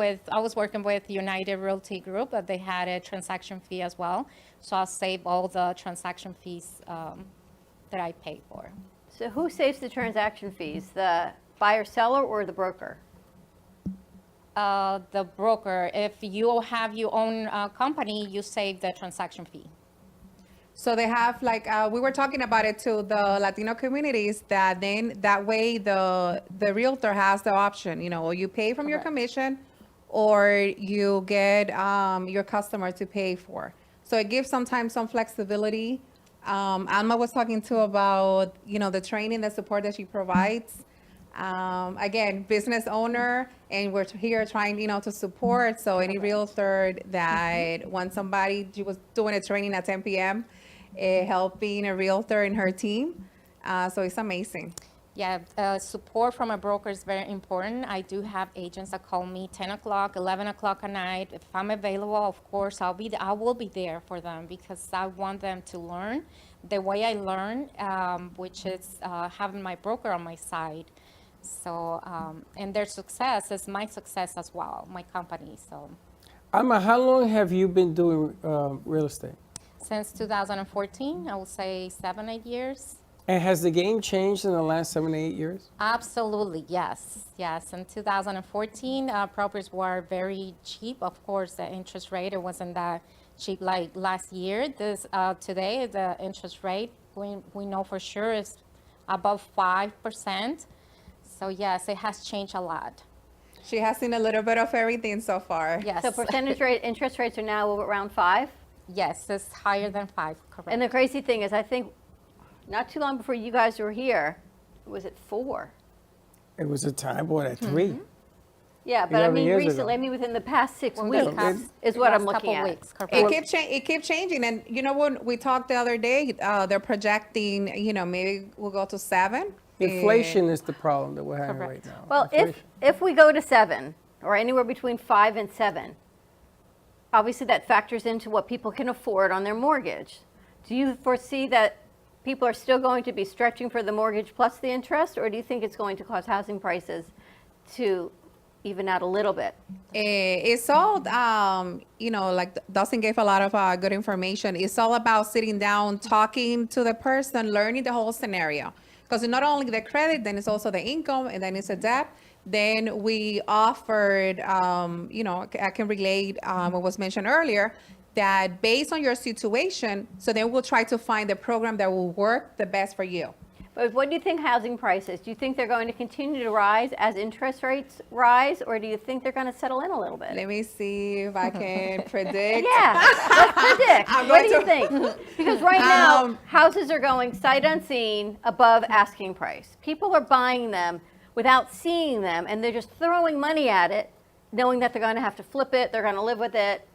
working with United Realty Group, but they had a transaction fee as well. So I'll save all the transaction fees that I pay for. So who saves the transaction fees, the buyer seller or the broker? The broker, if you have your own company, you save the transaction fee. so they have we were talking about it to the Latino communities, that way the realtor has the option, or you pay from your commission or you get your customer to pay for. So it gives sometimes some flexibility. Alma was talking too about, the training, the support that she provides. Again, business owner, and we're here trying, to support. So any realtor that wants somebody, she was doing a training at 10 p.m., helping a realtor in her team. So it's amazing. Yeah, support from a broker is very important. I do have agents that call me 10 o'clock, 11 o'clock at night. If I'm available, of course, I will be there for them, because I want them to learn the way I learn, which is having my broker on my side. So, and their success is my success as well, my company. So Alma, how long have you been doing real estate? since 2014, I would say 7-8 years. And has the game changed in the last 7 to 8 years? Absolutely, yes. Yes, in 2014, properties were very cheap. Of course, the interest rate, it wasn't that cheap like last year. Today, the interest rate, we know for sure is above 5%. So yes, it has changed a lot. She has seen a little bit of everything so far. Yes. So percentage rate, interest rates are now around 5? Yes, it's higher than 5, correct. And the crazy thing is, I think not too long before you guys were here, was it 4? It was a time, boy, at 3. Yeah, but I 11 mean years ago. recently, within the past 6 Well, weeks the is what I'm last looking couple at. weeks, correct. It keeps changing, and when we talked the other day, they're projecting, maybe we'll go to 7. Inflation is the problem that we're having Correct. right now. Well, Inflation. if we go to 7, or anywhere between 5 and 7, obviously that factors into what people can afford on their mortgage. Do you foresee that people are still going to be stretching for the mortgage plus the interest, or do you think it's going to cause housing prices to even out a little bit? It's all, like Dustin gave a lot of good information. It's all about sitting down, talking to the person, learning the whole scenario. Because it's not only the credit, then it's also the income, and then it's a debt. Then we offered, I can relate what was mentioned earlier, that based on your situation, so then we'll try to find the program that will work the best for you. But what do you think housing prices? Do you think they're going to continue to rise as interest rates rise, or do you think they're going to settle in a little bit? Let me see if I can predict. Yeah, let's predict. I'm What do going you think? Because right now, houses are going sight unseen above asking price. People are buying them without seeing them, and they're just throwing money at it, knowing that they're going to have to flip it, they're going to live with it,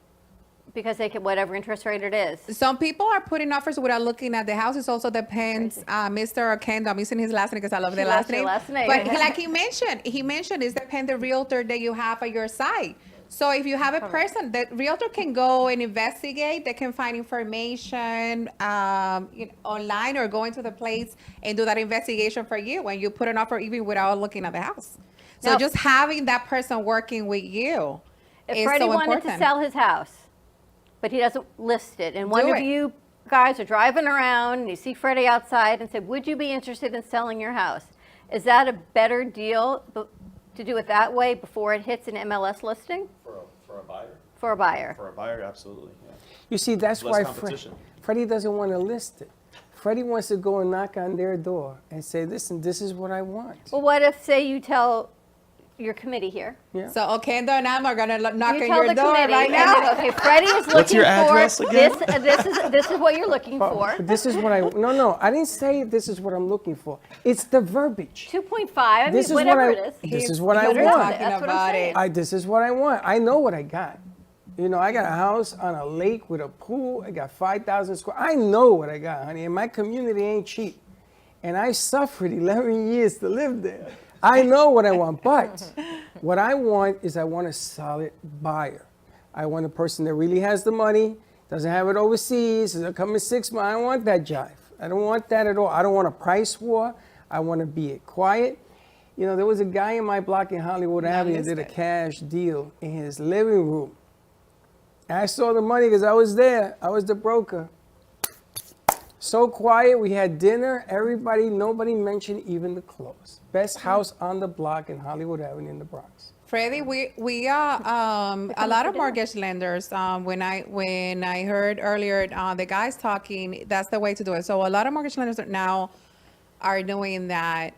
because they can, whatever interest rate it is. Some people are putting offers without looking at the house. It also depends. Mr. Kendall, I'm using his last name because I love the last loves your name. last name. But like he mentioned, it's depend the realtor that you have at your side. So if you have a person, the realtor can go and investigate. They can find information online or go into the place and do that investigation for you when you put an offer even without looking at the house. So Now, just having that person working with you If is Freddie so wanted important. to sell his house, but he doesn't list it, and one Do of it. you guys are driving around and you see Freddie outside and said, would you be interested in selling your house? Is that a better deal to do it that way before it hits an MLS listing? For a buyer? For a buyer. For a buyer, absolutely, yeah. You see, that's Less why competition. Freddie doesn't want to list it. Freddie wants to go and knock on their door and say, listen, this is what I want. Well, what if, say, you tell your committee here? Yeah. So Okendo and I are gonna knock You on tell your the door committee, right and now. okay, Freddie is looking What's your address for again? this is what you're looking for. But this is what no, I didn't say this is what I'm looking for. It's the verbiage. 2.5. I mean, This is whatever what it is. This is what I He's want. talking That's what I'm about saying. it. This is what I want. I know what I got. You know, I got a house on a lake with a pool. I got 5,000 square. I know what I got, honey. And my community ain't cheap. And I suffered 11 years to live there. I know what I want. But what I want is I want a solid buyer. I want a person that really has the money, doesn't have it overseas, doesn't come in 6 months. I don't want that jive. I don't want that at all. I don't want a price war. I want to be quiet. You know, there was a guy in my block in Hollywood Avenue that did a cash deal in his living room. I saw the money because I was there. I was the broker. So quiet. We had dinner. Everybody, nobody mentioned even the close. Best house on the block in Hollywood Avenue in the Bronx. Freddie, we are a lot of mortgage lenders. When I heard earlier the guys talking, that's the way to do it. So a lot of mortgage lenders now are doing that.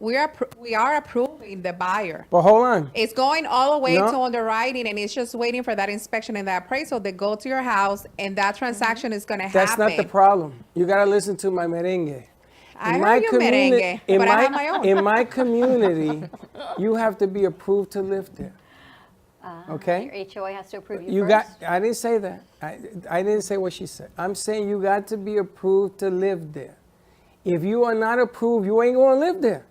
We are approving the buyer. But hold on. It's going all the way No. to underwriting, and it's just waiting for that inspection and that appraisal. They go to your house, and that transaction is going to happen. That's not the problem. You got to listen to my merengue. I heard you merengue, but I have my own. In my community, you have to be approved to live there. Okay? Your HOA has to approve you You first. got. I didn't say that. I didn't say what she said. I'm saying you got to be approved to live there. If you are not approved, you ain't going to live there.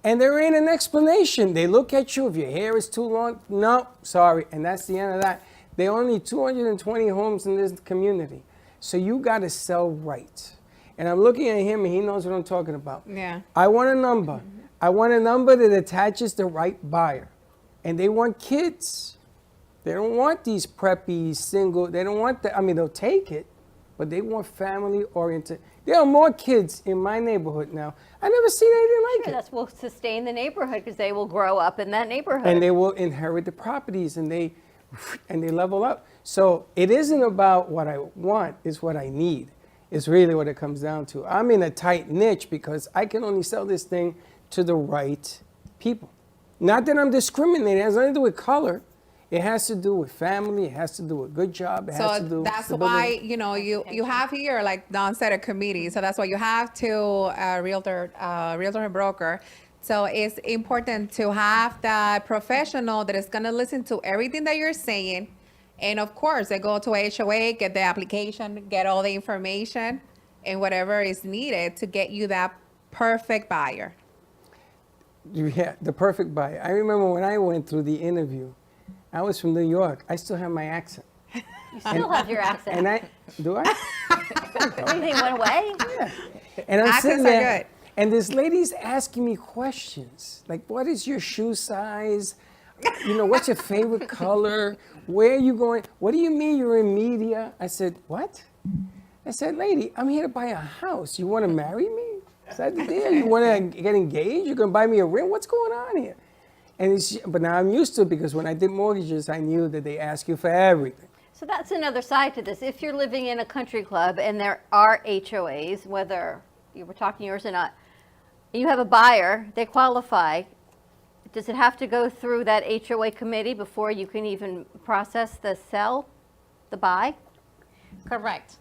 And there ain't an explanation. They look at you. If your hair is too long, no, sorry. And that's the end of that. There are only 220 homes in this community. So you got to sell right. And I'm looking at him, and he knows what I'm talking about. Yeah. I want a number. I want a number that attaches the right buyer. And they want kids. They don't want these preppy, single. They don't want that. I mean, they'll take it, but they want family-oriented. There are more kids in my neighborhood now. I never seen anything like Sure, it. that will sustain the neighborhood because they will grow up in that neighborhood. And they will inherit the properties, and they level up. So it isn't about what I want; it's what I need. It's really what it comes down to. I'm in a tight niche because I can only sell this thing to the right people. Not that I'm discriminating. It has nothing to do with color. It has to do with family. It has to do with good job. It has to do So with that's stability. why, you have here, like Don said, a committee. So that's why you have to realtor and broker. So it's important to have that professional that is going to listen to everything that you're saying. And of course, they go to HOA, get the application, get all the information and whatever is needed to get you that perfect buyer. Yeah, the perfect buyer. I remember when I went through the interview, I was from New York. I still have my accent. You still have your accent. And do I? Anything went away? And I'm Accents sitting are there, good. and this lady's asking me questions like, "What is your shoe size? What's your favorite color? Where are you going? What do you mean you're in media?" I said, "What?" I said, "Lady, I'm here to buy a house. You want to marry me? Is that the deal? You want to get engaged? You're gonna buy me a ring? What's going on here?" But now I'm used to it because when I did mortgages, I knew that they ask you for everything. So that's another side to this. If you're living in a country club and there are HOAs, whether you were talking yours or not, you have a buyer, they qualify. Does it have to go through that HOA committee before you can even process the sell, the buy? Correct.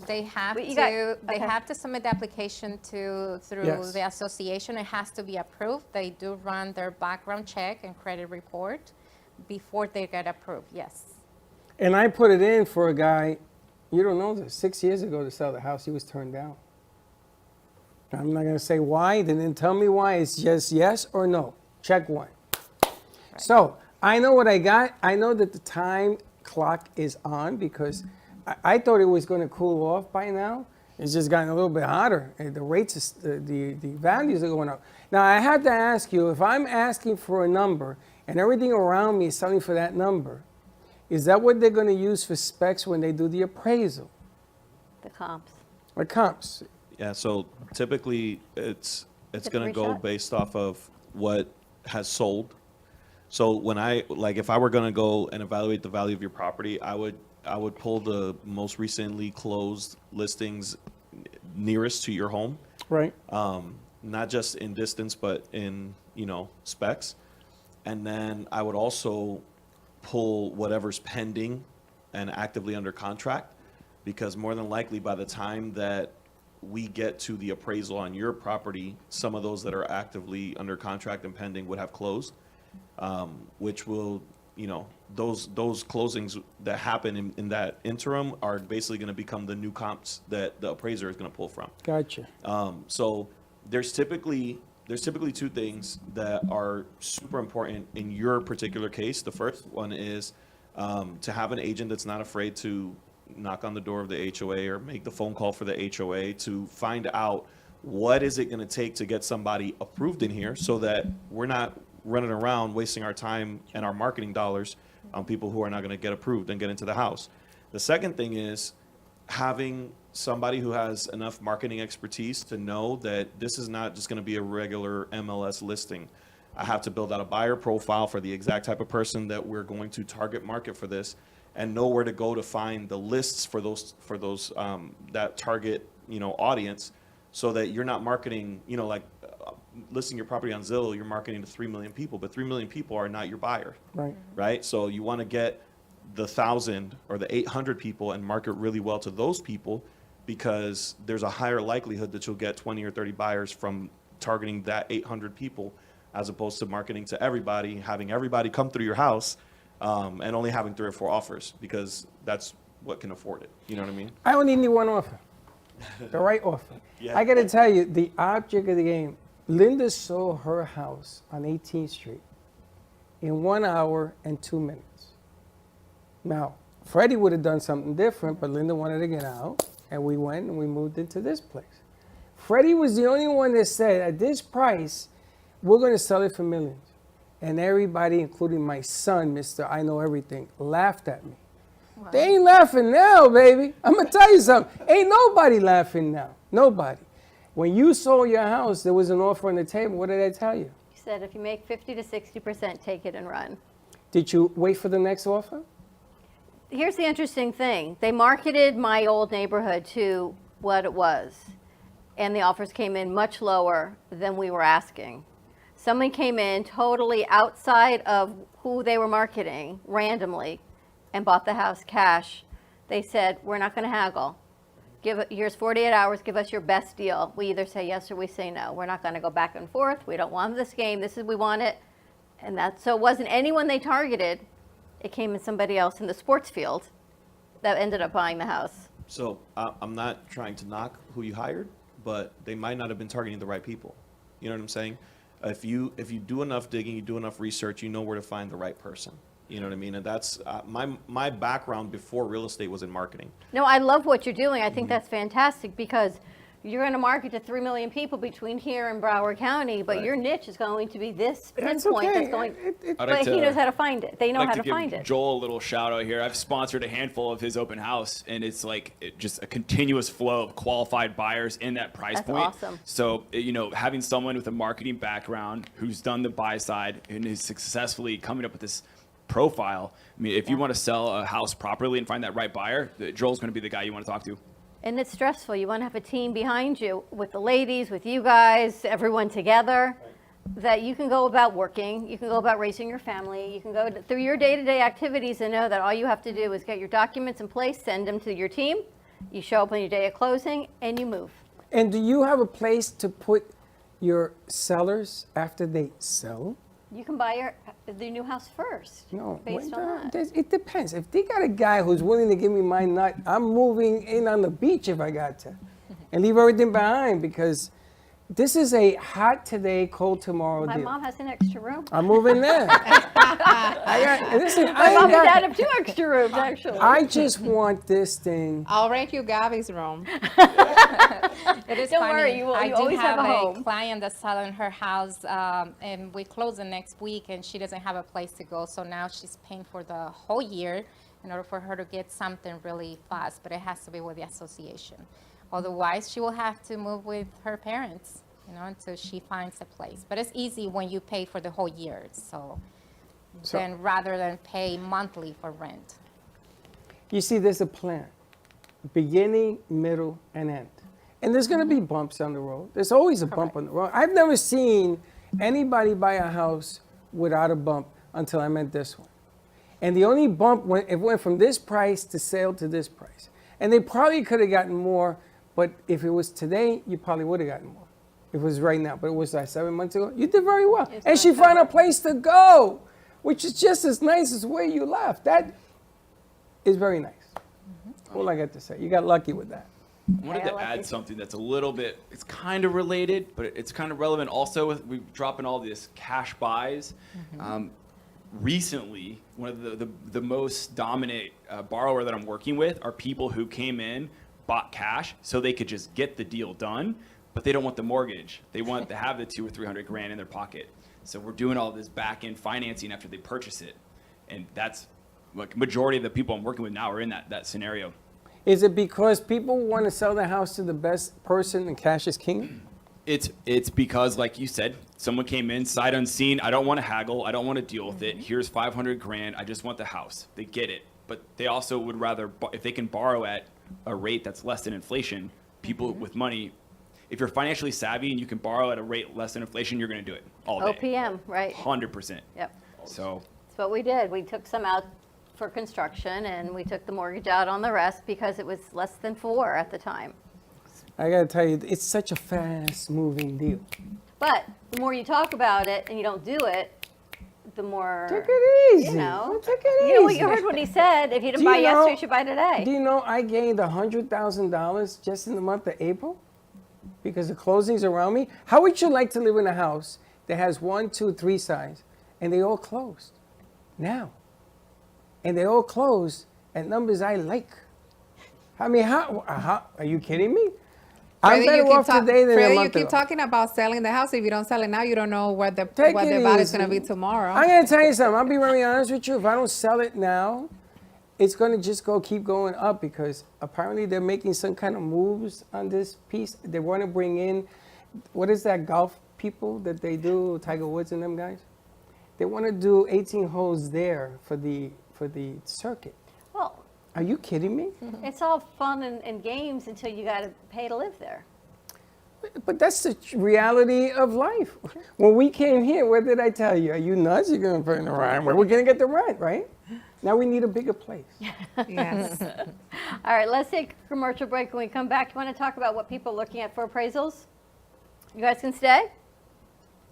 They have But you to. got- They okay. have to submit the application through Yes. the association. It has to be approved. They do run their background check and credit report before they get approved. Yes. And I put it in for a guy, you don't know this, 6 years ago to sell the house. He was turned down. I'm not going to say why. They didn't tell me why. It's just yes or no. Check one. So I know what I got. I know that the time clock is on because I thought it was going to cool off by now. It's just gotten a little bit hotter. And the rates, the values are going up. Now I have to ask you, if I'm asking for a number and everything around me is selling for that number, is that what they're going to use for specs when they do the appraisal? The comps. Or comps? Yeah, so typically it's going to go reshot. based off of what has sold. So when if I were going to go and evaluate the value of your property, I would pull the most recently closed listings nearest to your home. Right. Not just in distance, but in, specs. And then I would also pull whatever's pending and actively under contract, because more than likely by the time that we get to the appraisal on your property, some of those that are actively under contract and pending would have closed, which will, those closings that happen in that interim are basically going to become the new comps that the appraiser is going to pull from. Gotcha. So there's typically two things that are super important in your particular case. The first one is to have an agent that's not afraid to knock on the door of the HOA or make the phone call for the HOA to find out what is it going to take to get somebody approved in here, so that we're not running around wasting our time and our marketing dollars on people who are not going to get approved and get into the house. The second thing is having somebody who has enough marketing expertise to know that this is not just going to be a regular MLS listing. I have to build out a buyer profile for the exact type of person that we're going to target market for this, and know where to go to find the lists for those that target audience, so that you're not marketing listing your property on Zillow. You're marketing to 3 million people, but 3 million people are not your buyer. Right. So you want to get the 1,000 or the 800 people and market really well to those people, because there's a higher likelihood that you'll get 20 or 30 buyers from targeting that 800 people, as opposed to marketing to everybody, having everybody come through your house, and only having 3 or 4 offers, because that's what can afford it. You know what I mean? I only need one offer. The right offer. Yeah. I got to tell you, the object of the game, Linda sold her house on 18th Street in 1 hour and 2 minutes. Now, Freddie would have done something different, but Linda wanted to get out, and we went and we moved into this place. Freddie was the only one that said, at this price, we're going to sell it for millions. And everybody, including my son, Mr. I Know Everything, laughed at me. Wow. They ain't laughing now, baby. I'm going to tell you something. Ain't nobody laughing now. Nobody. When you sold your house, there was an offer on the table. What did I tell you? You said if you make 50 to 60%, take it and run. Did you wait for the next offer? Here's the interesting thing. They marketed my old neighborhood to what it was, and the offers came in much lower than we were asking. Someone came in totally outside of who they were marketing randomly and bought the house cash. They said, we're not going to haggle. Here's 48 hours, give us your best deal. We either say yes or we say no. We're not going to go back and forth. We don't want this game. We want it. And so it wasn't anyone they targeted. It came in somebody else in the sports field that ended up buying the house. So I'm not trying to knock who you hired, but they might not have been targeting the right people. You know what I'm saying? If you do enough digging, you do enough research, you know where to find the right person. You know what I mean? And that's my background before real estate was in marketing. No, I love what you're doing. I think that's fantastic, because you're going to market to 3 million people between here and Broward County, but your niche is going to be this pinpoint that's going. But he knows how to find it. They know how to find it. Joel a little shout out here. I've sponsored a handful of his open house, and it's just a continuous flow of qualified buyers in that price point. That's awesome. So having someone with a marketing background who's done the buy side and is successfully coming up with this profile. I mean, if you want to sell a house properly and find that right buyer, Joel's going to be the guy you want to talk to. And it's stressful. You want to have a team behind you with the ladies, with you guys, everyone together, that you can go about working, you can go about raising your family, you can go through your day-to-day activities and know that all you have to do is get your documents in place, send them to your team, you show up on your day of closing, and you move. And do you have a place to put your sellers after they sell? You can buy the new house first. No, based on that. It depends. If they got a guy who's willing to give me my nut, I'm moving in on the beach if I got to, and leave everything behind, because this is a hot today, cold tomorrow My deal. mom has an extra room. I'm moving there. Listen, My mom and dad have 2 extra rooms, actually. I just want this thing. I'll rent you Gabby's room. It is Don't funny. worry, you I do always have a home. client that's selling her house, and we close the next week, and she doesn't have a place to go. So now she's paying for the whole year, in order for her to get something really fast, but it has to be with the association. Otherwise, she will have to move with her parents, until she finds a place. But it's easy when you pay for the whole year, so then rather than pay monthly for rent. You see, there's a plan, beginning, middle, and end. And there's going to be bumps on the road. There's always a bump on the road. I've never seen anybody buy a house without a bump until I met this one. And the only bump, it went from this price to sale to this price. And they probably could have gotten more, but if it was today, you probably would have gotten more. If it was right now, but it was like 7 months ago. You did very well. And she found a place to go, which is just as nice as where you left. That is very nice. All I got to say. You got lucky with that. I wanted to add something that's a little bit, it's kind of related, but it's kind of relevant also with we dropping all this cash buys. Recently, one of the most dominant borrower that I'm working with are people who came in, bought cash so they could just get the deal done, but they don't want the mortgage. They want to have the $200,000 or $300,000 in their pocket. So we're doing all this back-end financing after they purchase it. And that's like majority of the people I'm working with now are in that scenario. Is it because people want to sell the house to the best person and cash is king? It's because, like you said, someone came in, sight unseen. I don't want to haggle. I don't want to deal with it. Here's $500,000. I just want the house. They get it. But they also would rather, if they can borrow at a rate that's less than inflation, people with money, if you're financially savvy and you can borrow at a rate less than inflation, you're going to do it all day. OPM, right? 100%. Yep. So That's what we did. We took some out for construction, and we took the mortgage out on the rest because it was less than 4 at the time. I got to tell you, it's such a fast-moving deal. But the more you talk about it and you don't do it, the more. Take it easy. Take it easy. You heard what he said. If you didn't Do buy you know- yesterday, you should buy today. Do you know I gained $100,000 just in the month of April because of closings around me? How would you like to live in a house that has 1, 2, 3 sides and they all closed now? And they all closed at numbers I like. I mean, how are you kidding me? I'm better off today than a month you keep ago. talking about selling the house. If you don't sell it now, you don't know what the value is going to be tomorrow. I'm going to tell you something. I'll be very honest with you. If I don't sell it now, it's going to just keep going up because apparently they're making some kind of moves on this piece. They want to bring in, what is that golf people that they do, Tiger Woods and them guys? They want to do 18 holes there for the circuit. Well, are you kidding me? it's all fun and games until you got to pay to live there. But that's the reality of life. When we came here, what did I tell you? Are you nuts? You're going to put in the rent. Well, we're going to get the rent, right? Now we need a bigger place. Yes. All right, let's take a commercial break. When we come back, you want to talk about what people are looking at for appraisals? You guys can stay?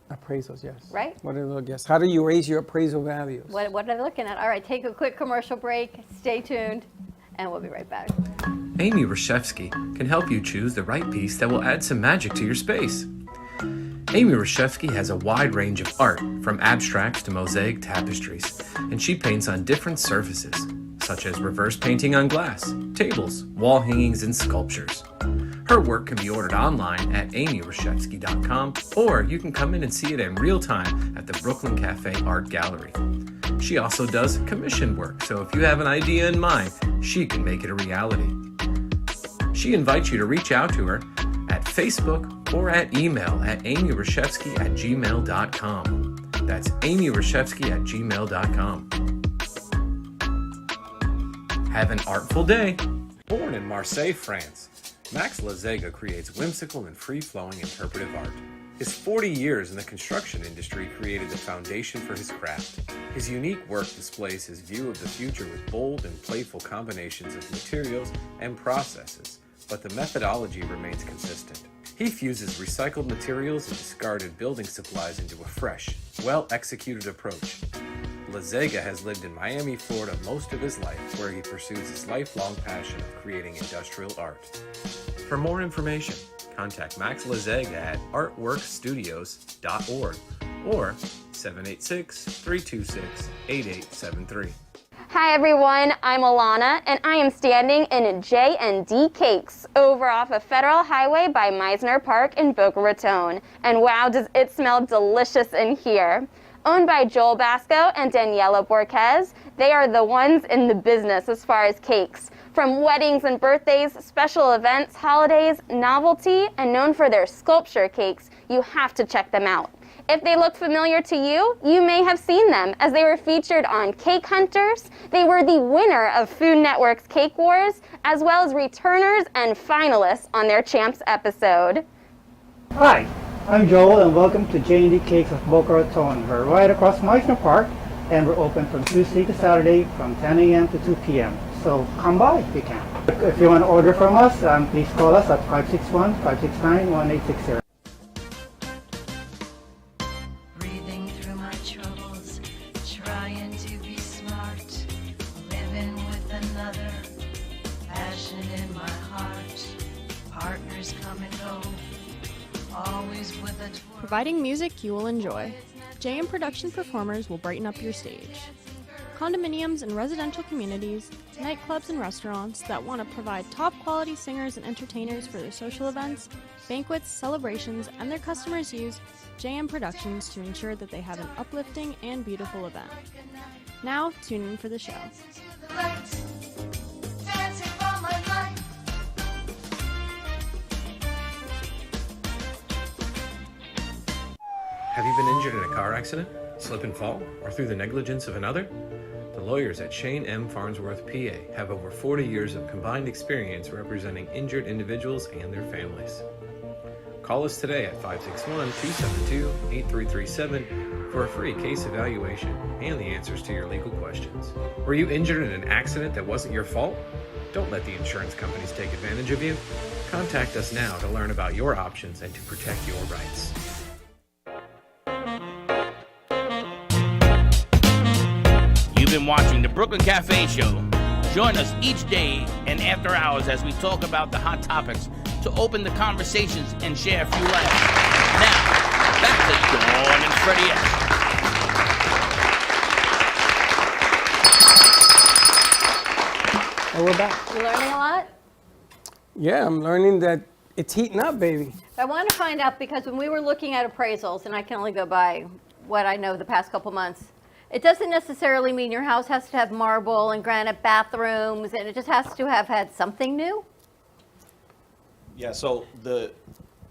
Appraisals, yes. Right. What are the guess? How do you raise your appraisal values? What are they looking at? All right, take a quick commercial break. Stay tuned, and we'll be right back. Amy Reshevsky can help you choose the right piece that will add some magic to your space. Amy Reshevsky has a wide range of art, from abstracts to mosaic tapestries, and she paints on different surfaces, such as reverse painting on glass, tables, wall hangings, and sculptures. Her work can be ordered online at amyreshevsky.com, or you can come in and see it in real time at the Brooklyn Cafe Art Gallery. She also does commission work, so if you have an idea in mind, she can make it a reality. She invites you to reach out to her at Facebook or at email at amyreshevsky@gmail.com. That's amyreshevsky@gmail.com. Have an artful day. Born in Marseille, France, Max Lazega creates whimsical and free-flowing interpretive art. His 40 years in the construction industry created the foundation for his craft. His unique work displays his view of the future with bold and playful combinations of materials and processes, but the methodology remains consistent. He fuses recycled materials and discarded building supplies into a fresh, well-executed approach. Lazega has lived in Miami, Florida most of his life, where he pursues his lifelong passion of creating industrial art. For more information, contact Max Lazega at artworkstudios.org or 786-326-8873. Hi everyone, I'm Alana and I am standing in J&D Cakes over off of Federal Highway by Meisner Park in Boca Raton. And wow, does it smell delicious in here. Owned by Joel Basco and Daniela Borquez, they are the ones in the business as far as cakes. From weddings and birthdays, special events, holidays, novelty, and known for their sculpture cakes, you have to check them out. If they look familiar to you, you may have seen them as they were featured on Cake Hunters. They were the winner of Food Network's Cake Wars, as well as returners and finalists on their Champs episode. Hi, I'm Joel and welcome to J&D Cakes of Boca Raton. We're right across Meisner Park and we're open from Tuesday to Saturday from 10 a.m. to 2 p.m. So come by if you can. If you want to order from us, please call us at 561-569-1860. Breathing through my troubles, trying to be smart, living with another, passion in my heart, partners come and go, always with a twirl. Providing music you will enjoy. JM Production performers will brighten up your stage. Condominiums and residential communities, nightclubs and restaurants that want to provide top quality singers and entertainers for their social events, banquets, celebrations, and their customers use JM Productions to ensure that they have an uplifting and beautiful event. Now, tune in for the show. Have you been injured in a car accident, slip and fall, or through the negligence of another? The lawyers at Shane M. Farnsworth, PA have over 40 years of combined experience representing injured individuals and their families. Call us today at 561-272-8337 for a free case evaluation and the answers to your legal questions. Were you injured in an accident that wasn't your fault? Don't let the insurance companies take advantage of you. Contact us now to learn about your options and to protect your rights. You've been watching the Brooklyn Cafe Show. Join us each day and after hours as we talk about the hot topics to open the conversations and share a few laughs. Now, back to Dawn and Freddie S. And we're back. You learning a lot? Yeah, I'm learning that it's heating up, baby. I want to find out because when we were looking at appraisals, and I can only go by what I know the past couple months, it doesn't necessarily mean your house has to have marble and granite bathrooms, and it just has to have had something new. Yeah, so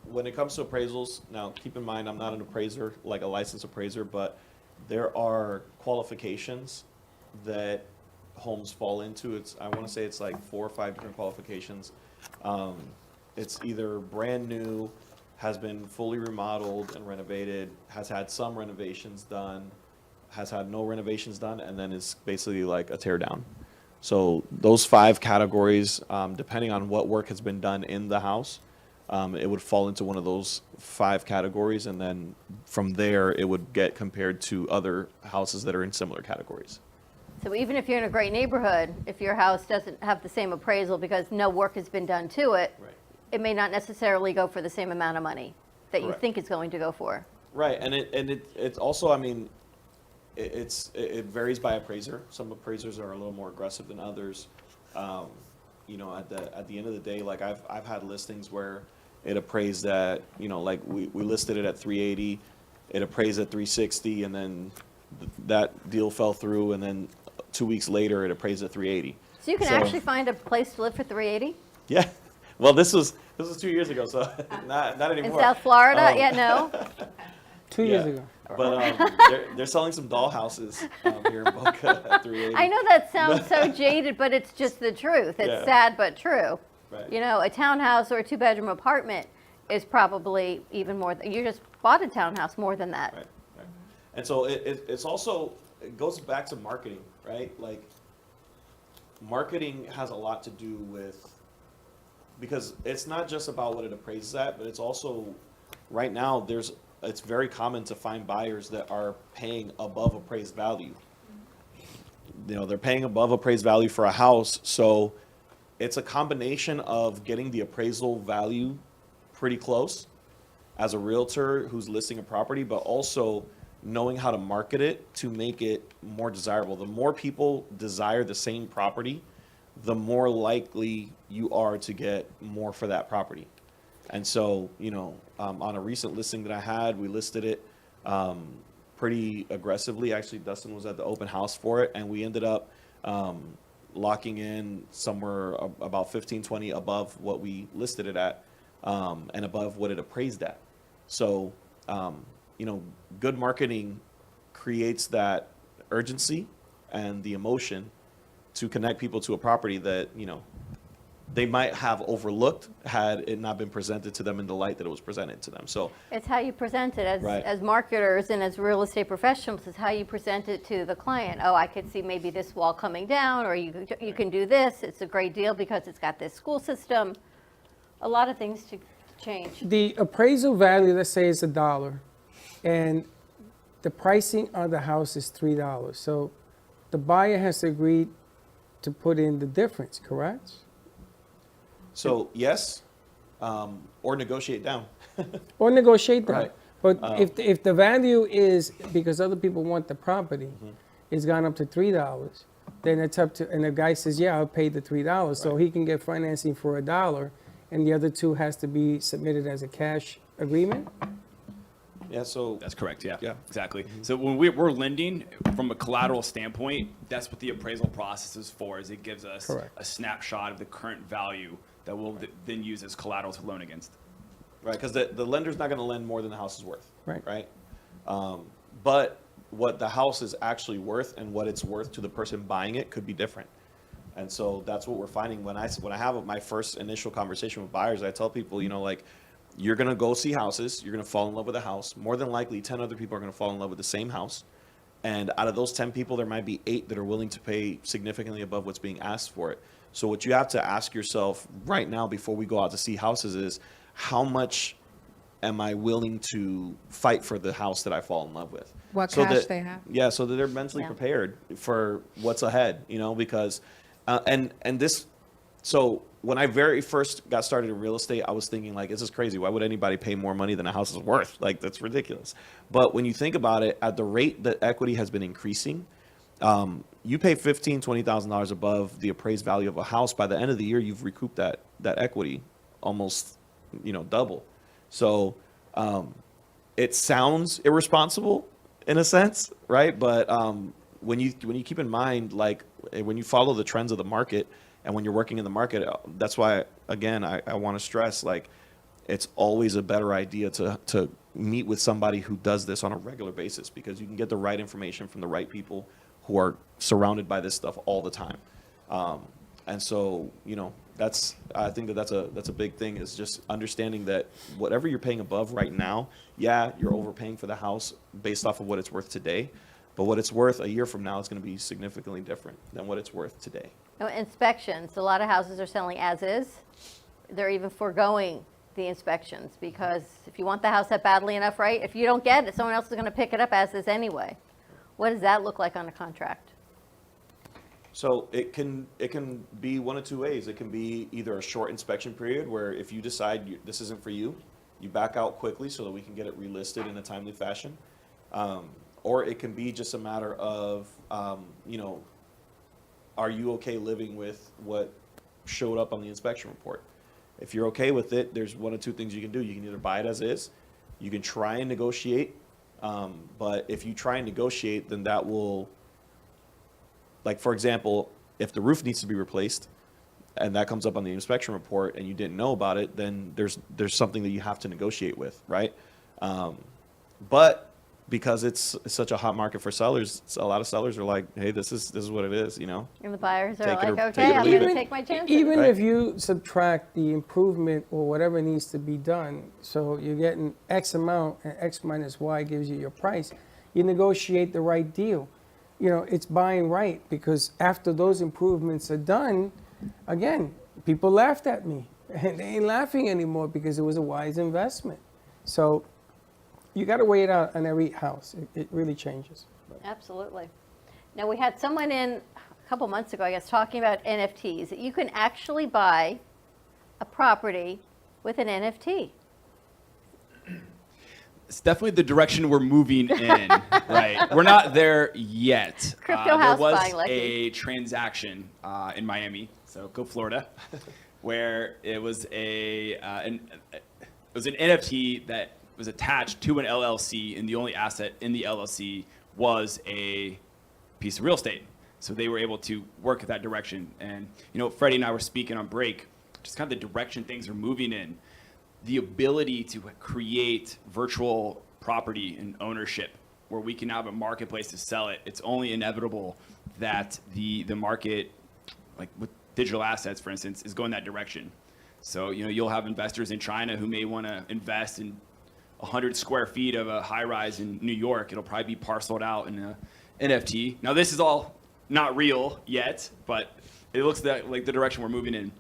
when it comes to appraisals, now keep in mind I'm not an appraiser, like a licensed appraiser, but there are qualifications that homes fall into. I want to say it's like 4 or 5 different qualifications. It's either brand new, has been fully remodeled and renovated, has had some renovations done, has had no renovations done, and then it's basically like a tear down. So those 5 categories, depending on what work has been done in the house, it would fall into one of those 5 categories, and then from there it would get compared to other houses that are in similar categories. So even if you're in a great neighborhood, if your house doesn't have the same appraisal because no work has been done to it, it may not necessarily go for the same amount of money that you think it's going to go for. Right, and it's also, I mean, it varies by appraiser. Some appraisers are a little more aggressive than others. You know, at the end of the day, like I've had listings where it appraised at, you know, like we listed it at 380, it appraised at 360, and then that deal fell through, and then 2 weeks later it appraised at 380. So you can actually find a place to live for 380? Yeah. Well, this was 2 years ago, so not anymore. In South Florida? Yeah, no. 2 years ago. But they're selling some dollhouses here in Boca at 380. I know that sounds so jaded, but it's just the truth. It's sad but true. Right. You know, a townhouse or a 2-bedroom apartment is probably even more. You just bought a townhouse more than that. Right. And so it's also, it goes back to marketing, right? Like marketing has a lot to do with, because it's not just about what it appraises at, but it's also, right now, it's very common to find buyers that are paying above appraised value. You know, they're paying above appraised value for a house, so it's a combination of getting the appraisal value pretty close as a realtor who's listing a property, but also knowing how to market it to make it more desirable. The more people desire the same property, the more likely you are to get more for that property. And so, you know, on a recent listing that I had, we listed it pretty aggressively. Actually, Dustin was at the open house for it, and we ended up locking in somewhere about 15, 20 above what we listed it at, and above what it appraised at. So, good marketing creates that urgency and the emotion to connect people to a property that, they might have overlooked had it not been presented to them in the light that it was presented to them. So It's how you present it as, Right. as marketers and as real estate professionals, is how you present it to the client. Oh, I could see maybe this wall coming down, or you can do this. It's a great deal because it's got this school system. A lot of things to change. The appraisal value, let's say, is $1, and the pricing on the house is $3. So the buyer has to agree to put in the difference, correct? So yes, or negotiate down. Or negotiate that. Right. But if the value is, because other people want the property, it's gone up to $3, then it's up to, and the guy says, yeah, I'll pay the $3. So he can get financing for $1, and the other two has to be submitted as a cash agreement? Yeah, so That's correct, yeah. Yeah. Exactly. So when we're lending, from a collateral standpoint, that's what the appraisal process is for, is it gives us Correct. a snapshot of the current value that we'll then use as collateral to loan against. right, because the lender's not going to lend more than the house is worth. Right. Right. But what the house is actually worth and what it's worth to the person buying it could be different. And so that's what we're finding when I have my first initial conversation with buyers. I tell people, you're going to go see houses. You're going to fall in love with a house. More than likely, 10 other people are going to fall in love with the same house. And out of those 10 people, there might be 8 that are willing to pay significantly above what's being asked for it. So what you have to ask yourself right now before we go out to see houses is, how much am I willing to fight for the house that I fall in love with? What So cash that- they have. Yeah, so that they're mentally Yeah. prepared for what's ahead, because, and this, so when I very first got started in real estate, I was thinking this is crazy. Why would anybody pay more money than a house is worth? That's ridiculous. But when you think about it, at the rate that equity has been increasing, you pay $15,000, $20,000 above the appraised value of a house. By the end of the year, you've recouped that equity almost, double. So it sounds irresponsible in a sense, right? But when you keep in mind, when you follow the trends of the market and when you're working in the market, that's why, again, I want to stress, it's always a better idea to meet with somebody who does this on a regular basis, because you can get the right information from the right people who are surrounded by this stuff all the time. And so, I think that's a big thing, is just understanding that whatever you're paying above right now, yeah, you're overpaying for the house based off of what it's worth today, but what it's worth a year from now is going to be significantly different than what it's worth today. Now, inspections, a lot of houses are selling as is. They're even foregoing the inspections, because if you want the house that badly enough, right, if you don't get it, someone else is going to pick it up as is anyway. What does that look like on a contract? So it can be one of two ways. It can be either a short inspection period, where if you decide this isn't for you, you back out quickly so that we can get it relisted in a timely fashion. Or it can be just a matter of, are you okay living with what showed up on the inspection report? If you're okay with it, there's one of two things you can do. You can either buy it as is, you can try and negotiate, but if you try and negotiate, then that will, for example, if the roof needs to be replaced and that comes up on the inspection report and you didn't know about it, then there's something that you have to negotiate with, right? But because it's such a hot market for sellers, a lot of sellers are like, hey, this is what it is, And the buyers are Take it like, or- okay, take it or I'm leave going to it. take my chances. Even Right. if you subtract the improvement or whatever needs to be done, so you're getting X amount and X minus Y gives you your price, you negotiate the right deal. It's buying right, because after those improvements are done, again, people laughed at me. And they ain't laughing anymore because it was a wise investment. So you got to weigh it out on every house. It really changes. Absolutely. Now, we had someone in a couple months ago, I guess, talking about NFTs, that you can actually buy a property with an NFT. It's definitely the direction we're moving in, right? We're not there yet. Crypto house there was buying, like a transaction in Miami, so go Florida, where it was an NFT that was attached to an LLC, and the only asset in the LLC was a piece of real estate. So they were able to work in that direction. And, Freddie and I were speaking on break, just kind of the direction things are moving in. The ability to create virtual property and ownership where we can have a marketplace to sell it. It's only inevitable that the market, like with digital assets, for instance, is going that direction. So, you'll have investors in China who may want to invest in 100 square feet of a high rise in New York. It'll probably be parceled out in a NFT. Now, this is all not real yet, but it looks like the direction we're moving in.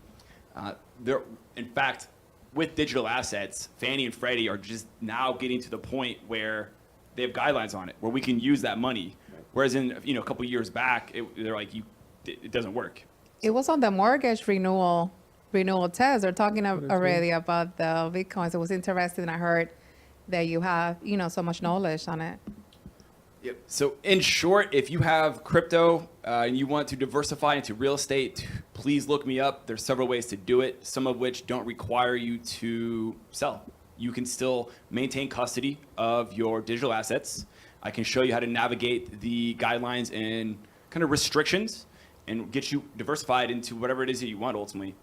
In fact, with digital assets, Fannie and Freddie are just now getting to the point where they have guidelines on it, where we can use that money. Whereas in a couple of years back, they're like, it doesn't work. It was on the mortgage renewal test. They're talking already about the Bitcoins. It was interesting. I heard that you have, so much knowledge on it. Yep. So in short, if you have crypto and you want to diversify into real estate, please look me up. There's several ways to do it, some of which don't require you to sell. You can still maintain custody of your digital assets. I can show you how to navigate the guidelines and kind of restrictions and get you diversified into whatever it is that you want ultimately.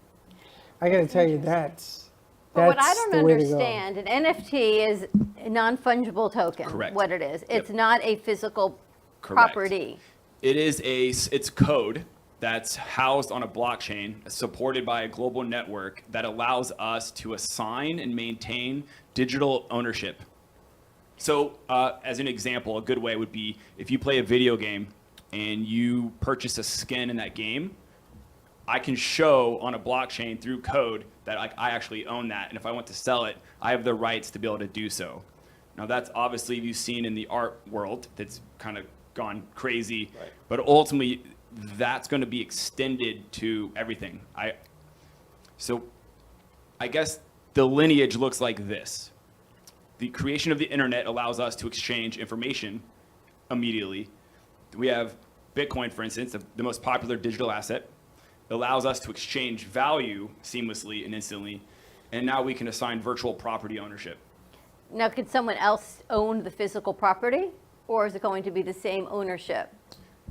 I got to tell you, that's But what I don't the way to go. understand, an NFT is a non-fungible token. Correct. What it is. Yep. It's not a physical Correct. property. It is it's code that's housed on a blockchain supported by a global network that allows us to assign and maintain digital ownership. So as an example, a good way would be if you play a video game and you purchase a skin in that game, I can show on a blockchain through code that I actually own that. And if I want to sell it, I have the rights to be able to do so. Now that's obviously you've seen in the art world that's kind of gone crazy, right. But ultimately that's going to be extended to everything. So I guess the lineage looks like this. The creation of the internet allows us to exchange information immediately. We have Bitcoin, for instance, the most popular digital asset. It allows us to exchange value seamlessly and instantly. And now we can assign virtual property ownership. Now, could someone else own the physical property? Or is it going to be the same ownership?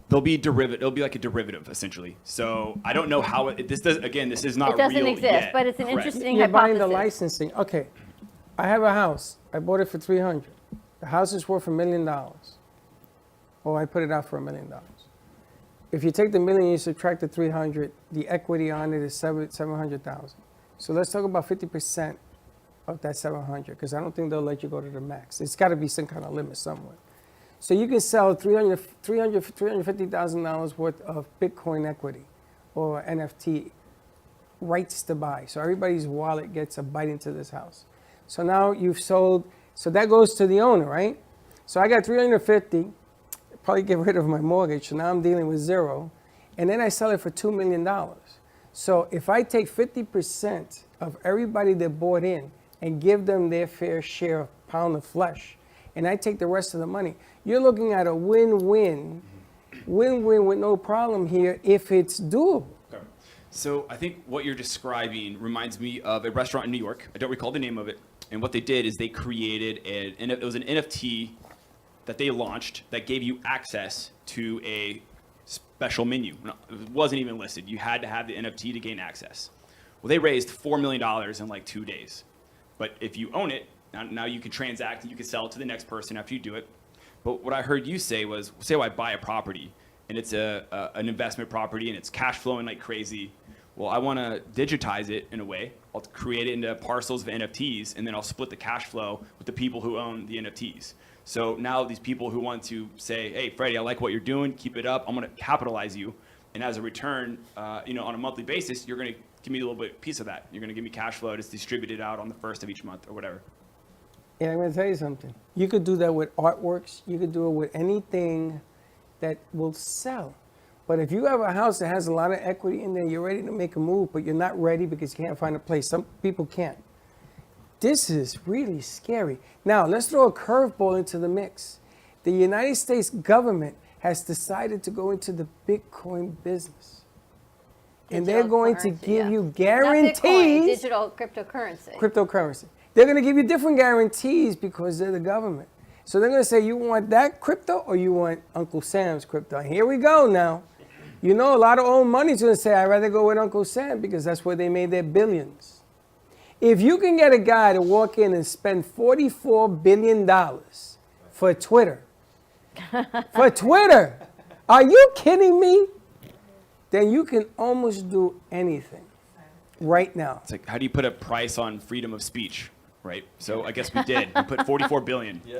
It'll be like a derivative, essentially. So I don't know how this is not real. It doesn't exist, yet. but it's an Correct. interesting You're buying hypothesis. the licensing. Okay, I have a house. I bought it for $300,000. The house is worth $1 million. Or I put it out for $1 million. If you take the million, you subtract the 300, the equity on it is 700,000. So let's talk about 50% of that 700, because I don't think they'll let you go to the max. It's got to be some kind of limit somewhere. So you can sell $350,000 worth of Bitcoin equity or NFT rights to buy. So everybody's wallet gets a bite into this house. So now you've sold, so that goes to the owner, right? So I got 350, probably get rid of my mortgage. So now I'm dealing with zero. And then I sell it for $2 million. So if I take 50% of everybody that bought in and give them their fair share of pound of flesh, and I take the rest of the money, you're looking at a win-win with no problem here if it's doable. Okay. So I think what you're describing reminds me of a restaurant in New York. I don't recall the name of it. And what they did is they created it was an NFT that they launched that gave you access to a special menu. No, it wasn't even listed. You had to have the NFT to gain access. Well, they raised $4 million in like 2 days. But if you own it, now you can transact and you can sell it to the next person after you do it. But what I heard you say was, say I buy a property and it's an investment property and it's cash flowing like crazy. Well, I want to digitize it in a way. I'll create it into parcels of NFTs and then I'll split the cash flow with the people who own the NFTs. So now these people who want to say, hey, Freddie, I like what you're doing. Keep it up. I'm going to capitalize you. And as a return, on a monthly basis, you're going to give me a little bit piece of that. You're going to give me cash flow that's distributed out on the first of each month or whatever. Yeah, I'm going to tell you something. You could do that with artworks. You could do it with anything that will sell. But if you have a house that has a lot of equity in there, you're ready to make a move, but you're not ready because you can't find a place. Some people can't. This is really scary. Now, let's throw a curveball into the mix. The United States government has decided to go into the Bitcoin business. and they're going to Cryptocurrency, give yeah. you Not Bitcoin, guarantees. digital cryptocurrency. Cryptocurrency. They're going to give you different guarantees because they're the government. So they're going to say, you want that crypto or you want Uncle Sam's crypto? And here we go now. You know, a lot of old money's going to say, I'd rather go with Uncle Sam because that's where they made their billions. If you can get a guy to walk in and spend $44 billion for Twitter, for Twitter, are you kidding me? Then you can almost do anything right now. It's like, how do you put a price on freedom of speech, right? So I guess we did. We put $44 billion. Yeah.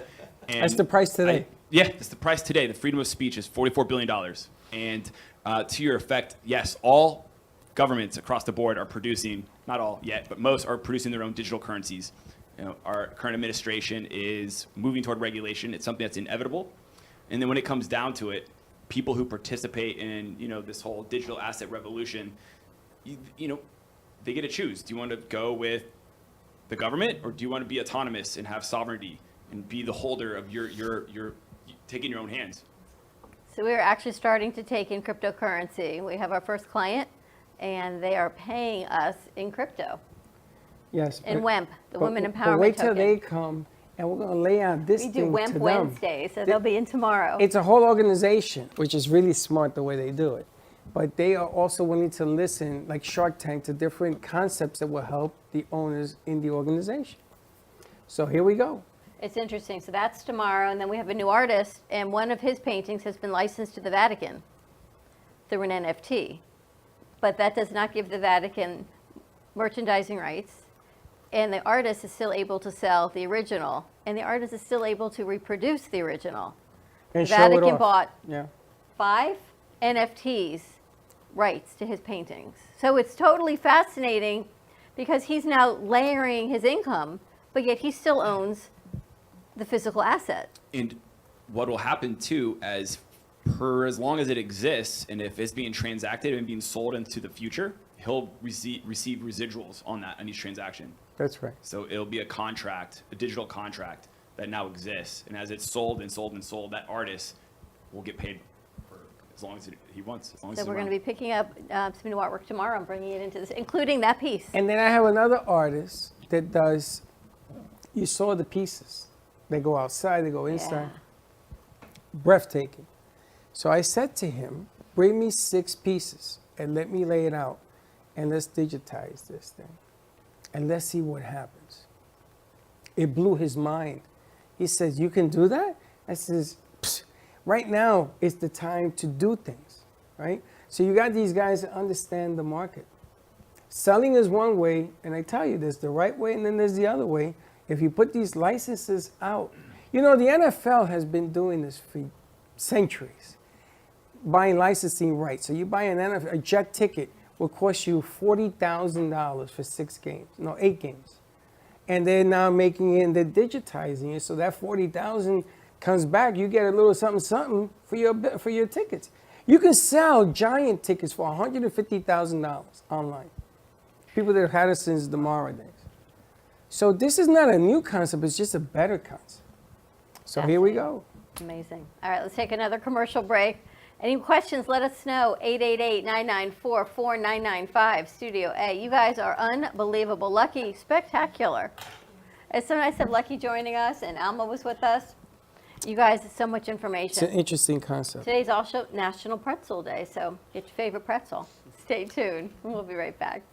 And That's the price today. Yeah, that's the price today. The freedom of speech is $44 billion. And to your effect, yes, all governments across the board are producing, not all yet, but most are producing their own digital currencies. You know, our current administration is moving toward regulation. It's something that's inevitable. And then when it comes down to it, people who participate in, you know, this whole digital asset revolution, you know, they get to choose. Do you want to go with the government, or do you want to be autonomous and have sovereignty and be the holder of your taking your own hands? So we're actually starting to take in cryptocurrency. We have our first client, and they are paying us in crypto. Yes. In WEMP, the Women Empowerment But wait till Token. they come, and we're going to lay out this We thing do to WEMP them. Wednesday, so they'll be in tomorrow. It's a whole organization, which is really smart the way they do it. But they are also willing to listen, like Shark Tank, to different concepts that will help the owners in the organization. So here we go. It's interesting. So that's tomorrow, and then we have a new artist, and one of his paintings has been licensed to the Vatican through an NFT. But that does not give the Vatican merchandising rights, and the artist is still able to sell the original, and the artist is still able to reproduce the original. And The show it Vatican off. bought Yeah. 5 NFTs rights to his paintings. So it's totally fascinating because he's now layering his income, but yet he still owns the physical asset. And what will happen too, as long as it exists, and if it's being transacted and being sold into the future, he'll receive residuals on each transaction. That's right. So it'll be a contract, a digital contract that now exists, and as it's sold and sold and sold, that artist will get paid for as long as he wants. As long as So it's we're going to around. be picking up some new artwork tomorrow and bringing it into this, including that piece. And then I have another artist that does, you saw the pieces. They go outside, they go inside. Breathtaking. So I said to him, bring me 6 pieces and let me lay it out. And let's digitize this thing. And let's see what happens. It blew his mind. He says, you can do that? I says, psst, right now is the time to do things, right? So you got these guys that understand the market. Selling is one way, and I tell you, there's the right way and then there's the other way. If you put these licenses out, you know, the NFL has been doing this for centuries, buying licensing rights. So you buy a jet ticket will cost you $40,000 for 8 games. And they're now making it, they're digitizing it, so that $40,000 comes back. You get a little something for your tickets. You can sell giant tickets for $150,000 online. People that have had it since the Mara days. So this is not a new concept, it's just a better concept. So here we go. Amazing. All right, let's take another commercial break. Any questions, let us know. 888-994-4995, Studio A. You guys are unbelievable. Lucky, spectacular. It's so nice to have Lucky joining us, and Alma was with us. You guys, so much information. It's an interesting concept. Today's also National Pretzel Day, so get your favorite pretzel. Stay tuned. We'll be right back.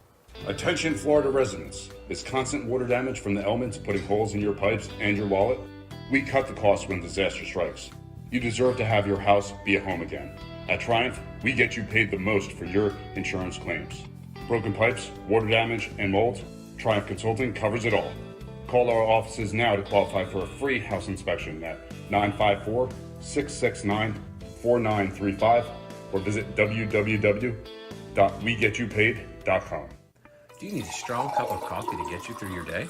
Attention Florida residents. Is constant water damage from the elements putting holes in your pipes and your wallet? We cut the cost when disaster strikes. You deserve to have your house be a home again. At Triumph, we get you paid the most for your insurance claims. Broken pipes, water damage, and mold? Triumph Consulting covers it all. Call our offices now to qualify for a free house inspection at 954-669-4935 or visit www.wegetYouPaid.com. Do you need a strong cup of coffee to get you through your day?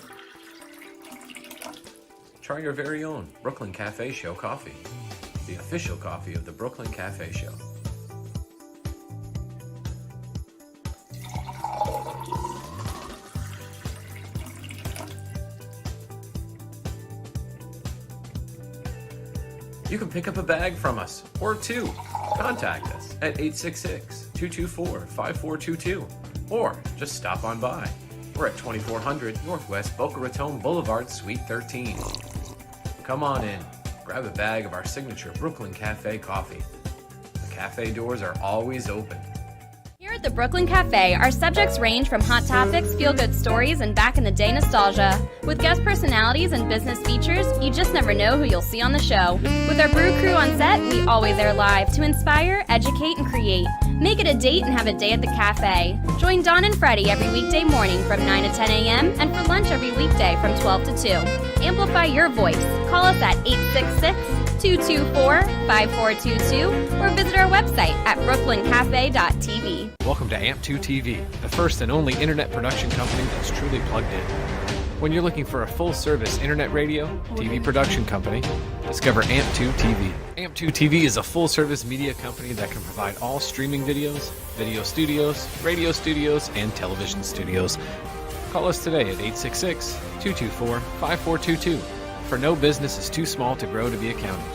Try your very own Brooklyn Cafe Show coffee, the official coffee of the Brooklyn Cafe Show. You can pick up a bag from us, or 2. Contact us at 866 224-5422, or just stop on by. We're at 2400 Northwest Boca Raton Boulevard, Suite 13. Come on in, grab a bag of our signature Brooklyn Cafe coffee. The cafe doors are always open. Here at the Brooklyn Cafe, our subjects range from hot topics, feel-good stories, and back-in-the-day nostalgia. With guest personalities and business features, you just never know who you'll see on the show. With our brew crew on set, we always air live to inspire, educate, and create. Make it a date and have a day at the cafe. Join Don and Freddie every weekday morning from 9 to 10 a.m. and for lunch every weekday from 12 to 2. Amplify your voice. Call us at 866-224-5422 or visit our website at brooklyncafe.tv. Welcome to AMP2 TV, the first and only internet production company that's truly plugged in. When you're looking for a full-service internet radio, TV production company, discover AMP2 TV. AMP2 TV is a full-service media company that can provide all streaming videos, video studios, radio studios, and television studios. Call us today at 866-224-5422, for no business is too small to grow to be accounted.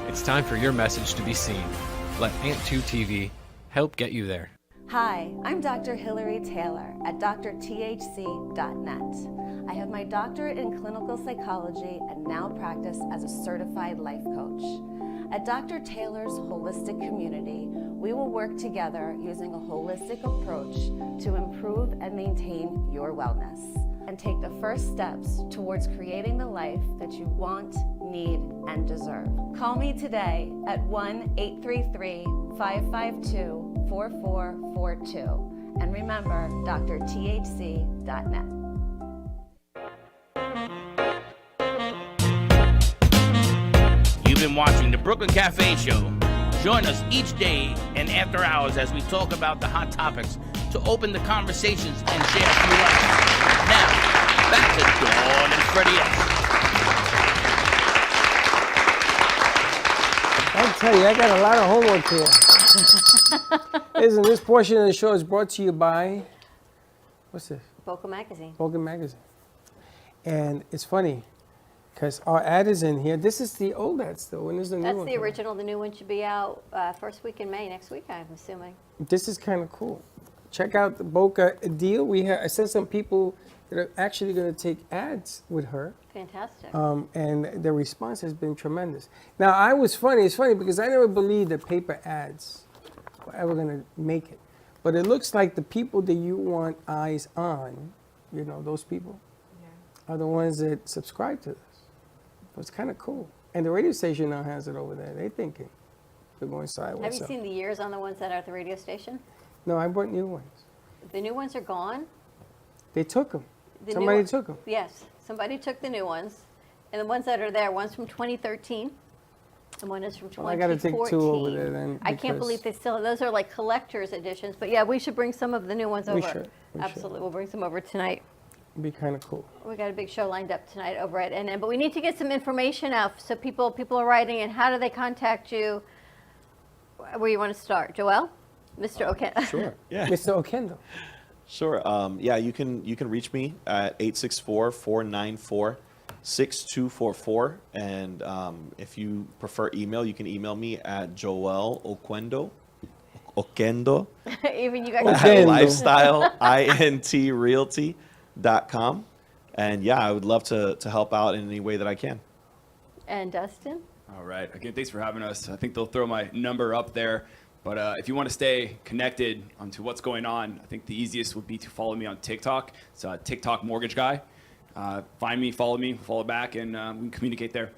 It's time for your message to be seen. Let AMP2 TV help get you there. Hi, I'm Dr. Hillary Taylor at drthc.net. I have my doctorate in clinical psychology and now practice as a certified life coach. At Dr. Taylor's Holistic Community, we will work together using a holistic approach to improve and maintain your wellness and take the first steps towards creating the life that you want, need, and deserve. Call me today at 1-833-552-4442 and remember drthc.net. You've been watching the Brooklyn Cafe Show. Join us each day and after hours as we talk about the hot topics to open the conversations and share a few laughs. Now, back to Dawn and Freddie S. I tell you, I got a lot of homework here. Listen, this portion of the show is brought to you by, what's this? Vocal Magazine. Vocal Magazine. And it's funny, because our ad is in here. This is the old ad still. When is the new one? That's the original. The new one should be out first week in May, next week, I'm assuming. This is kind of cool. Check out the Boca deal. I sent some people that are actually going to take ads with her. Fantastic. And the response has been tremendous. Now, it's funny because I never believed that paper ads were ever going to make it. But it looks like the people that you want eyes on, those people, are the ones that subscribe to this. So it's kind of cool. And the radio station now has it over there. They're thinking they're going sideways. Have you seen the years on the ones that are at the radio station? No, I bought new ones. The new ones are gone. They took them. The Somebody took them. Yes, somebody took the new ones. And the ones that are there, one's from 2013, and one is from 2014. Well, I got to take two over there then. I can't believe they still, those are like collector's editions. But yeah, we should bring some of the new ones over. We should. Absolutely, we'll bring some over tonight. It'd be kind of cool. We got a big show lined up tonight over at NN, but we need to get some information out so people are writing in. How do they contact you? Where you want to start, Joel? Mr. Okendo. Sure. Yeah. Mr. Okendo. Sure. Yeah, you can reach me at 864-494-6244, and if you prefer email, you can email me at Joel Okendo. Even you got at lifestyleintrealty.com. And yeah, I would love to help out in any way that I can. And Dustin? All right. Again, thanks for having us. I think they'll throw my number up there. But if you want to stay connected onto what's going on, I think the easiest would be to follow me on TikTok. It's TikTok Mortgage Guy. Find me, follow back, and we can communicate there.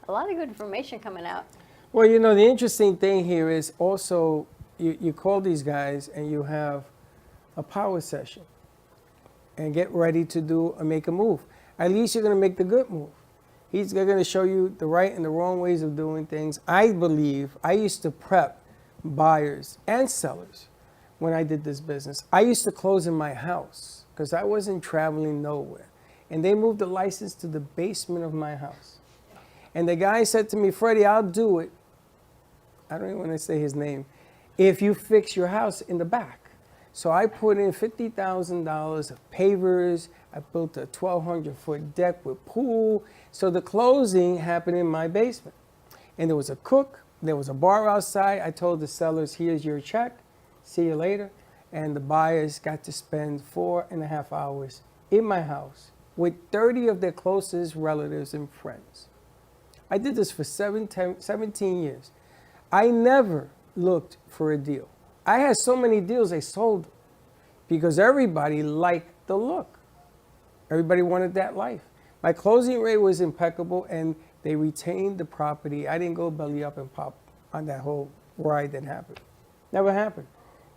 A lot of good information coming out. Well, the interesting thing here is also you call these guys and you have a power session and get ready to make a move. At least you're going to make the good move. They're going to show you the right and the wrong ways of doing things. I believe I used to prep buyers and sellers when I did this business. I used to close in my house because I wasn't traveling nowhere. And they moved the license to the basement of my house. And the guy said to me, Freddie, I'll do it. I don't even want to say his name. If you fix your house in the back. So I put in $50,000 of pavers. I built a 1,200-foot deck with pool. So the closing happened in my basement. And there was a cook. There was a bar outside. I told the sellers, here's your check. see you later. And the buyers got to spend 4.5 hours in my house with 30 of their closest relatives and friends. I did this for 17 years. I never looked for a deal. I had so many deals I sold because everybody liked the look. Everybody wanted that life. My closing rate was impeccable and they retained the property. I didn't go belly up and pop on that whole ride that happened. Never happened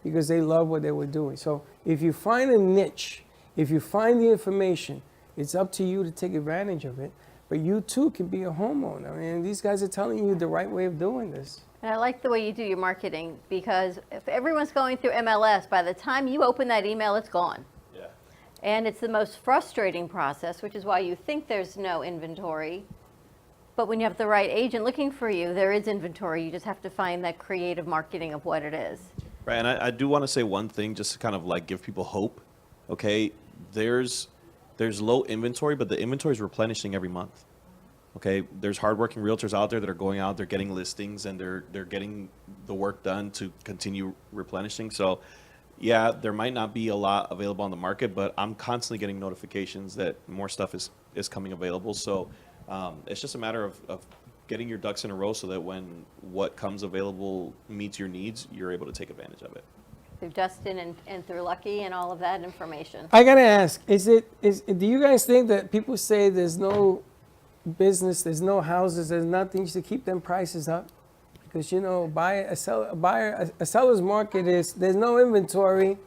because they love what they were doing. So if you find a niche, if you find the information, it's up to you to take advantage of it. But you too can be a homeowner. I mean, these guys are telling you the right way of doing this. And I like the way you do your marketing because if everyone's going through MLS, by the time you open that email, it's gone. Yeah. And it's the most frustrating process, which is why you think there's no inventory. But when you have the right agent looking for you, there is inventory. You just have to find that creative marketing of what it is. Right, and I do want to say one thing just to kind of like give people hope. Okay, there's low inventory, but the inventory is replenishing every month. Okay, there's hardworking realtors out there that are going out, they're getting listings, and they're getting the work done to continue replenishing. So, yeah, there might not be a lot available on the market, but I'm constantly getting notifications that more stuff is coming available. So, it's just a matter of getting your ducks in a row so that when what comes available meets your needs, you're able to take advantage of it. Through Dustin and through Lucky and all of that information. I gotta ask, do you guys think that people say there's no business, there's no houses, there's nothing to keep them prices up? Because a seller's market is there's no inventory,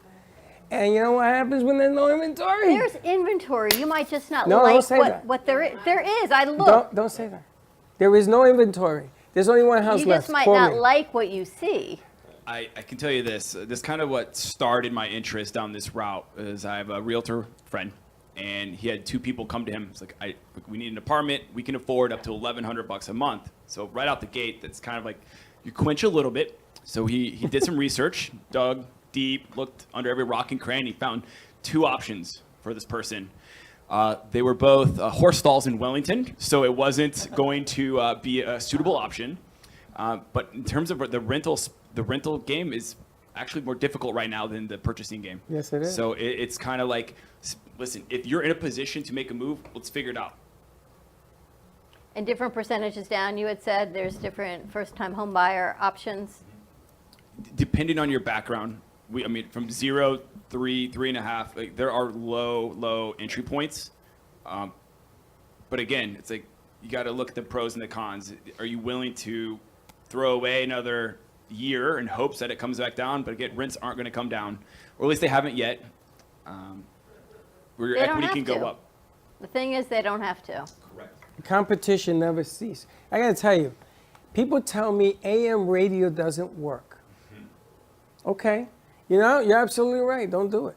and you know what happens when there's no inventory? There's inventory. You might just not No, like don't say that. what there is. There is. I look. Don't say that. There is no inventory. There's only one house You left. just might Call not me. like what you see. I can tell you this. This kind of what started my interest down this route is I have a realtor friend, and he had 2 people come to him. It's like, we need an apartment. We can afford up to $1,100 a month. So right out the gate, that's kind of like you quench a little bit. So he did some research, dug deep, looked under every rock and cranny, found 2 options for this person. They were both horse stalls in Wellington, so it wasn't going to be a suitable option. But in terms of the rental game is actually more difficult right now than the purchasing game. Yes, it is. So it's kind of like, listen, if you're in a position to make a move, let's figure it out. And different percentages down, you had said there's different first-time home buyer options. Depending on your background, from 0, 3, 3.5, like, there are low entry points. But again, it's like you got to look at the pros and the cons. Are you willing to throw away another year in hopes that it comes back down? But again, rents aren't going to come down, or at least they haven't yet. Where your They don't equity have can go to. up. The thing is, they don't have to. Competition never ceases. I gotta tell you, people tell me AM radio doesn't work. Okay, you're absolutely right. Don't do it.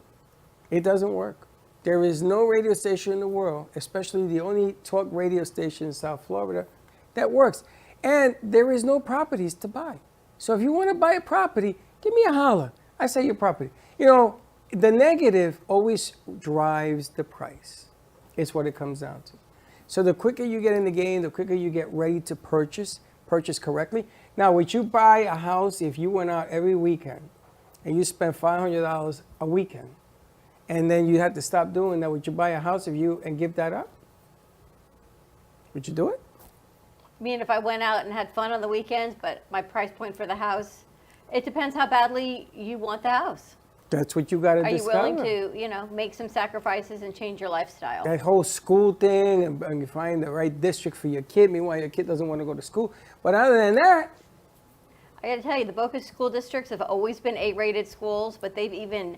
It doesn't work. There is no radio station in the world, especially the only talk radio station in South Florida, that works. And there is no properties to buy. So if you want to buy a property, give me a holler. I say your property. The negative always drives the price. It's what it comes down to. So the quicker you get in the game, the quicker you get ready to purchase correctly. Now, would you buy a house if you went out every weekend and you spent $500 a weekend, and then you had to stop doing that? Would you buy a house and give that up? Would you do it? I mean, if I went out and had fun on the weekends, but my price point for the house, it depends how badly you want the house. That's what you got to Are you discover. willing to, make some sacrifices and change your lifestyle? That whole school thing, and you find the right district for your kid. Meanwhile, your kid doesn't want to go to school. But other than that, I got to tell you, the Boca school districts have always been 8-rated schools, but they've even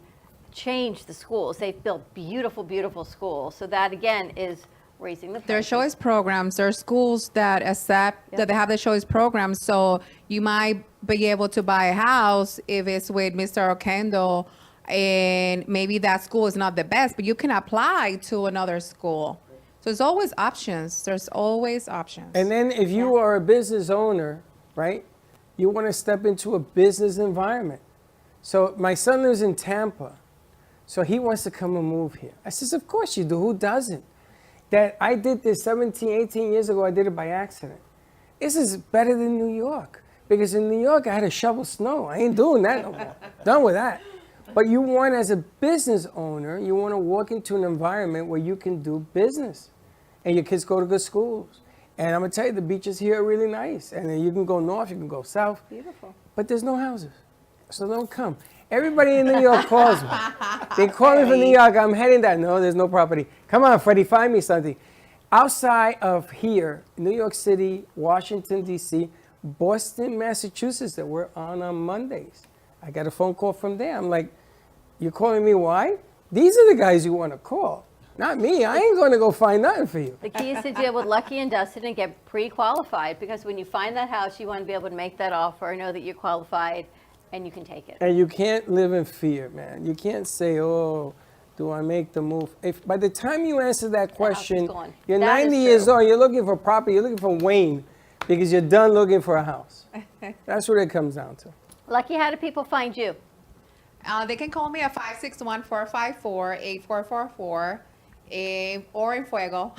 changed the schools. They've built beautiful, beautiful schools. So that, again, is raising the prices. There are choice programs. There are schools that accept that they have the choice programs. So you might be able to buy a house if it's with Mr. Oquendo, and maybe that school is not the best, but you can apply to another school. So there's always options. There's always options. and then if you are a business owner, right, you want to step into a business environment. So my son lives in Tampa, so he wants to come and move here. I says, of course you do. Who doesn't? That I did this 17, 18 years ago. I did it by accident. This is better than New York. Because in New York, I had to shovel snow. I ain't doing that no more. Done with that. But you want, as a business owner, you want to walk into an environment where you can do business. And your kids go to good schools. And I'm going to tell you, the beaches here are really nice. And then you can go north, you can go south. Beautiful. But there's no houses. So don't come. Everybody in New York calls me. They call me from New York. I'm heading that. No, there's no property. Come on, Freddie, find me something. Outside of here, New York City, Washington, D.C., Boston, Massachusetts, that we're on Mondays. I got a phone call from there. I'm like, you're calling me why? These are the guys you want to call. Not me. I ain't going to go find nothing for you. The key is to deal with Lucky and Dustin and get pre-qualified, because when you find that house, you want to be able to make that offer, know that you're qualified, and you can take it. And you can't live in fear, man. You can't say, oh, do I make the move? If by the time you answer that question, you're 90 years old, you're looking for property, you're looking for Wayne, because you're done looking for a house. That's what it comes down to. Lucky, how do people find you? They can call me at 561-454-8444 or in Fuego.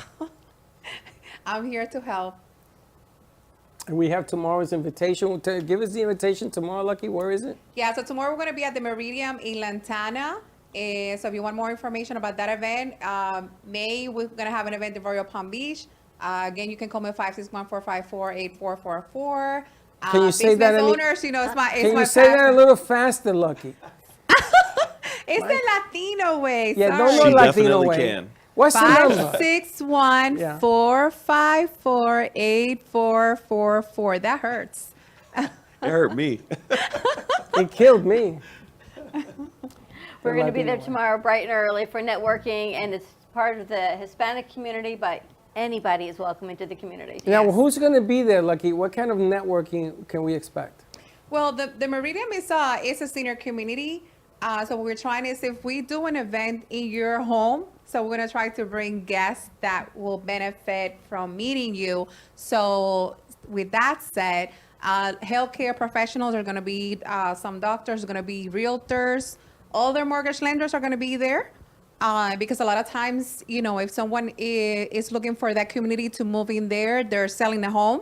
I'm here to help. And we have tomorrow's invitation. Give us the invitation tomorrow, Lucky. Where is it? Yeah, so tomorrow we're going to be at the Meridian in Lantana. So if you want more information about that event, May, we're going to have an event in Royal Palm Beach. Again, you can call me at 561-454-8444. Can you say that? Owners, you know, it's my Can you say passion. that a little faster, Lucky? It's the Latino way. Yeah, sorry. don't know Latino way. Can. What's the number? 561-454-8444. That hurts. It hurt me. It killed me. We're going to be there tomorrow bright and early for networking, and it's part of the Hispanic community, but anybody is welcome into the community. Now, who's going to be there, Lucky? What kind of networking can we expect? Well, the Meridian is a senior community. So what we're trying is, if we do an event in your home, so we're going to try to bring guests that will benefit from meeting you. So with that said, healthcare professionals are going to be, some doctors are going to be realtors. All their mortgage lenders are going to be there. Because a lot of times, you know, if someone is looking for that community to move in there, they're selling a home.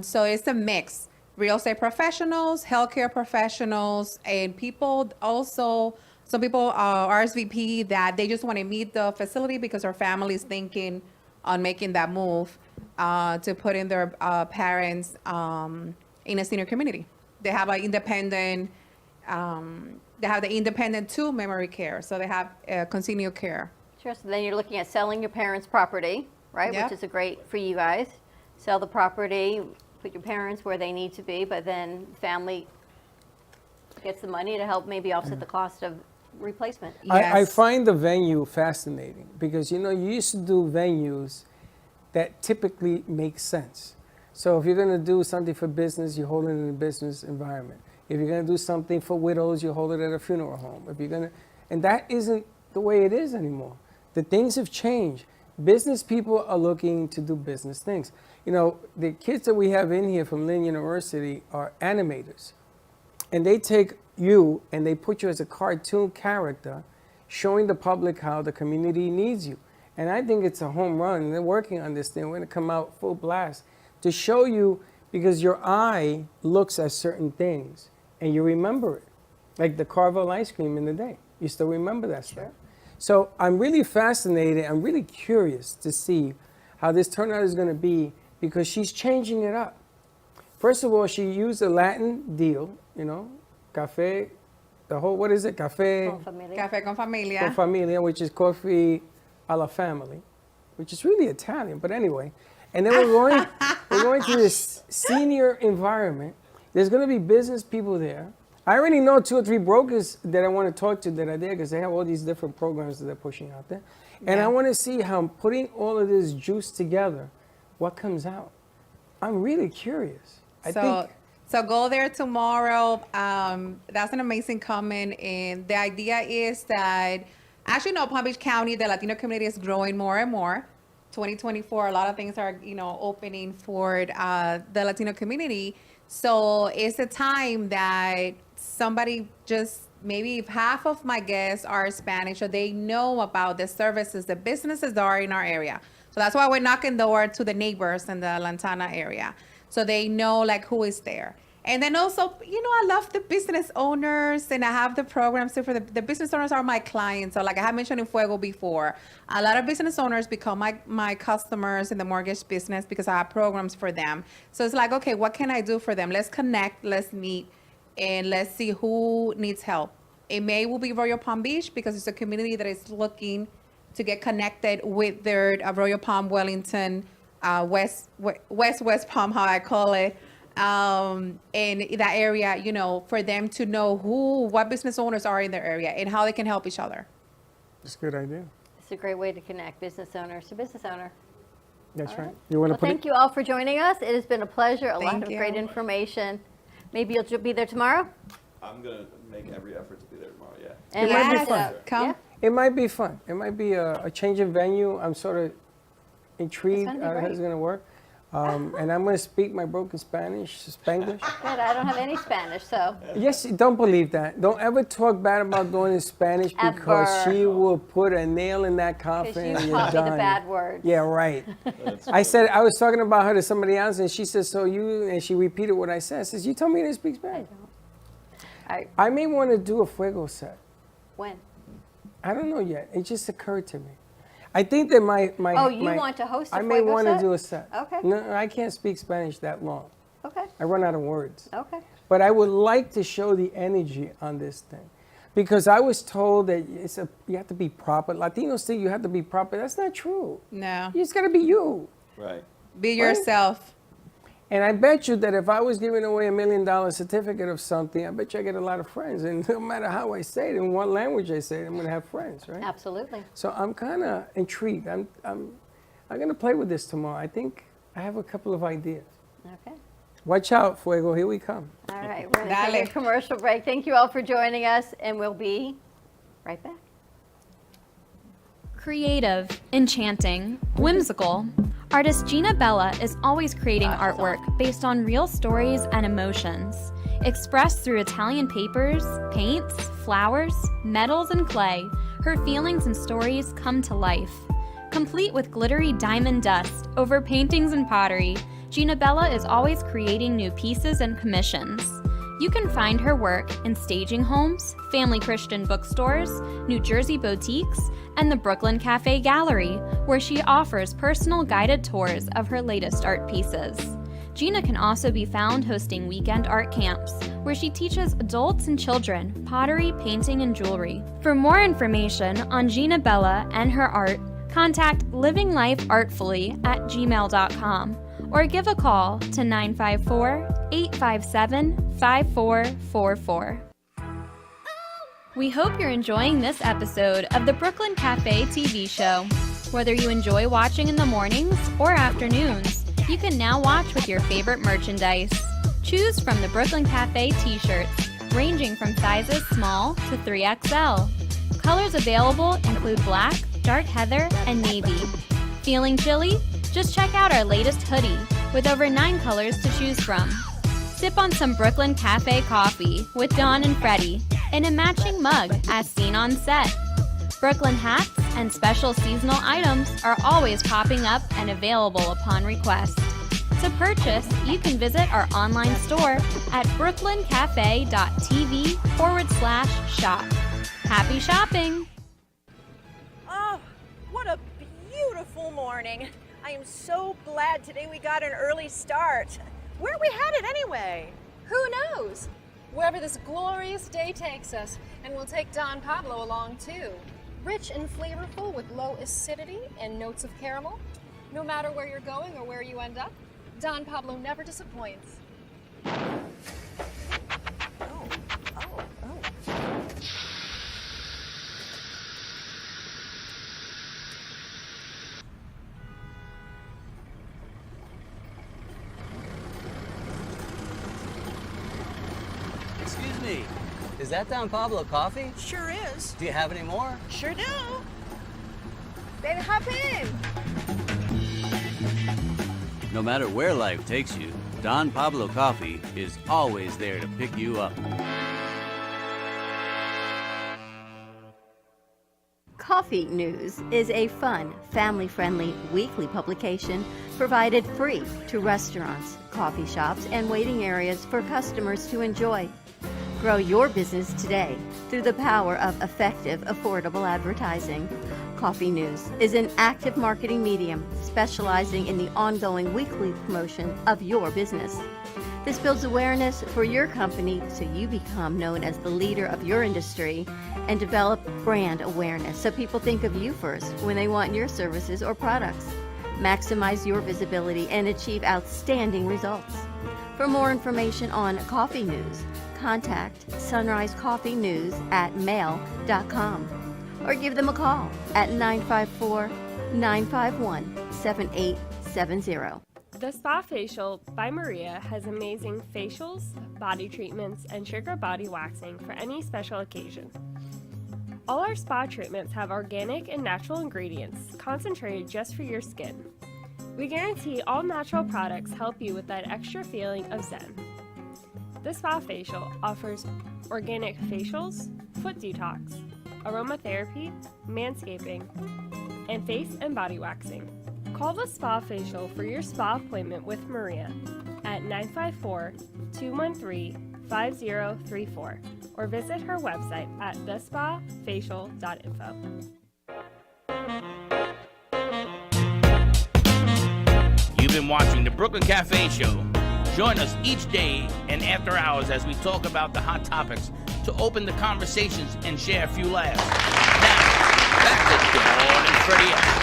So it's a mix. Real estate professionals, healthcare professionals, and people also, some people RSVP that they just want to meet the facility because their family is thinking on making that move to put in their parents in a senior community. They have an independent, they have the independent to memory care, so they have continual care. Sure, so then you're looking at selling your parents' property, right? Yep. Which is a great for you guys. Sell the property, put your parents where they need to be, but then family gets the money to help maybe offset the cost of replacement. I find the venue fascinating because, you know, you used to do venues that typically make sense. So if you're going to do something for business, you hold it in a business environment. If you're going to do something for widows, you hold it at a funeral home. If you're going to, and that isn't the way it is anymore. The things have changed. Business people are looking to do business things. You know, the kids that we have in here from Lynn University are animators. And they take you and they put you as a cartoon character, showing the public how the community needs you. And I think it's a home run. And they're working on this thing. We're going to come out full blast to show you, because your eye looks at certain things and you remember it. Like the Carvel ice cream in the day. You still remember that stuff. So I'm really fascinated. I'm really curious to see how this turnout is going to be, because she's changing it up. First of all, she used a Latin deal, you know, café, the whole, what is it? Café Café con familia. con familia, which is coffee a la family, which is really Italian, but anyway. And then we're going to this senior environment. There's going to be business people there. I already know 2 or 3 brokers that I want to talk to that are there because they have all these different programs that they're pushing out there. And I want to see how putting all of this juice together, what comes out. I'm really curious. So go there tomorrow. That's an amazing comment. And the idea is that, as you know, Palm Beach County, the Latino community is growing more and more. 2024, a lot of things are, you know, opening for the Latino community. So it's a time that somebody just, maybe if half of my guests are Spanish or they know about the services, the businesses that are in our area. So that's why we're knocking the door to the neighbors in the Lantana area. so they know like who is there. And then also, I love the business owners, and I have the programs too for the business owners are my clients. So like I have mentioned in Fuego before, a lot of business owners become my customers in the mortgage business because I have programs for them. So it's like, okay, what can I do for them? Let's connect, let's meet, and let's see who needs help. It will be Royal Palm Beach because it's a community that is looking to get connected with their Royal Palm, Wellington, West Palm, how I call it. In that area, for them to know what business owners are in their area and how they can help each other. That's a good idea. It's a great way to connect business owner to business owner. That's All right. right. You want to Well, put thank you all for joining us. It has been a pleasure. A lot Thank of you. great information. Maybe you'll be there tomorrow. I'm gonna make every effort to be there tomorrow. Yeah. And It might be let's, fun. Come. yeah. It might be fun. It might be a change of venue. I'm sort of intrigued gonna be how great. it's going to work. And I'm going to speak my broken Spanglish. Good. I don't have any Spanish, so Yes, don't believe that. Don't ever talk bad about doing in Spanish because Ever. she will put a nail in that coffin because you and you're taught me the done. bad words. Yeah, right. I was talking about her to somebody else, and she said, and she repeated what I said. I says, you told me to speak Spanish. I may want to do a Fuego set. When? I don't know yet. It just occurred to me. I think that my Oh, you want to host a I may Fuego want to set? do a set. Okay. No, I can't speak Spanish that long. Okay. I run out of words. Okay. But I would like to show the energy on this thing. Because I was told that you have to be proper. Latinos think you have to be proper. That's not true. No. You just got to be you. Right. Be Right? yourself. And I bet you that if I was giving away $1 million certificate of something, I bet you I get a lot of friends. And no matter how I say it, in what language I say it, I'm going to have friends, right? Absolutely. So I'm kind of intrigued. I'm going to play with this tomorrow. I think I have a couple of ideas. Okay. Watch out, Fuego. Here we come. All right. We're going to take a commercial break. Thank you all for joining us, and we'll be right back. Creative, enchanting, whimsical. Artist Gina Bella is always creating artwork based on real stories and emotions. Expressed through Italian papers, paints, flowers, metals, and clay, her feelings and stories come to life. Complete with glittery diamond dust over paintings and pottery, Gina Bella is always creating new pieces and commissions. You can find her work in staging homes, family Christian bookstores, New Jersey boutiques, and the Brooklyn Cafe Gallery, where she offers personal guided tours of her latest art pieces. Gina can also be found hosting weekend art camps, where she teaches adults and children pottery, painting, and jewelry. For more information on Gina Bella and her art, contact livinglifeartfully@gmail.com or give a call to 954-857-5444. We hope you're enjoying this episode of the Brooklyn Cafe TV show. Whether you enjoy watching in the mornings or afternoons, you can now watch with your favorite merchandise. Choose from the Brooklyn Cafe t-shirts, ranging from sizes small to 3XL. Colors available include black, dark heather, and navy. Feeling chilly? Just check out our latest hoodie with over 9 colors to choose from. Sip on some Brooklyn Cafe coffee with Dawn and Freddie in a matching mug as seen on set. Brooklyn hats and special seasonal items are always popping up and available upon request. To purchase, you can visit our online store at brooklyncafe.tv/shop. Happy shopping! Oh, what a beautiful morning. I am so glad today we got an early start. Where are we headed anyway? Who knows? Wherever this glorious day takes us, and we'll take Don Pablo along too. Rich and flavorful with low acidity and notes of caramel. No matter where you're going or where you end up, Don Pablo never disappoints. Excuse me, is that Don Pablo coffee? Sure is. Do you have any more? Sure do. Then hop in. No matter where life takes you, Don Pablo Coffee is always there to pick you up. Coffee Coffee News is a fun, family-friendly weekly publication provided free to restaurants, coffee shops, and waiting areas for customers to enjoy. Grow your business today through the power of effective, affordable advertising. Coffee News is an active marketing medium specializing in the ongoing weekly promotion of your business. This builds awareness for your company so you become known as the leader of your industry and develop brand awareness so people think of you first when they want your services or products. Maximize your visibility and achieve outstanding results. For more information on Coffee News, contact Sunrise Coffee News at mail.com or give them a call at 954-951-7870. The Spa Facial by Maria has amazing facials, body treatments, and sugar body waxing for any special occasion. All our spa treatments have organic and natural ingredients concentrated just for your skin. We guarantee all natural products help you with that extra feeling of zen. The Spa Facial offers organic facials, foot detox, aromatherapy, manscaping, and face and body waxing. Call the Spa Facial for your spa appointment with Maria at 954-213-5034 or visit her website at thespafacial.info. You've been watching the Brooklyn Cafe Show. Join us each day and after hours as we talk about the hot topics to open the conversations and share a few laughs. Now, back to Dawn and Freddie S.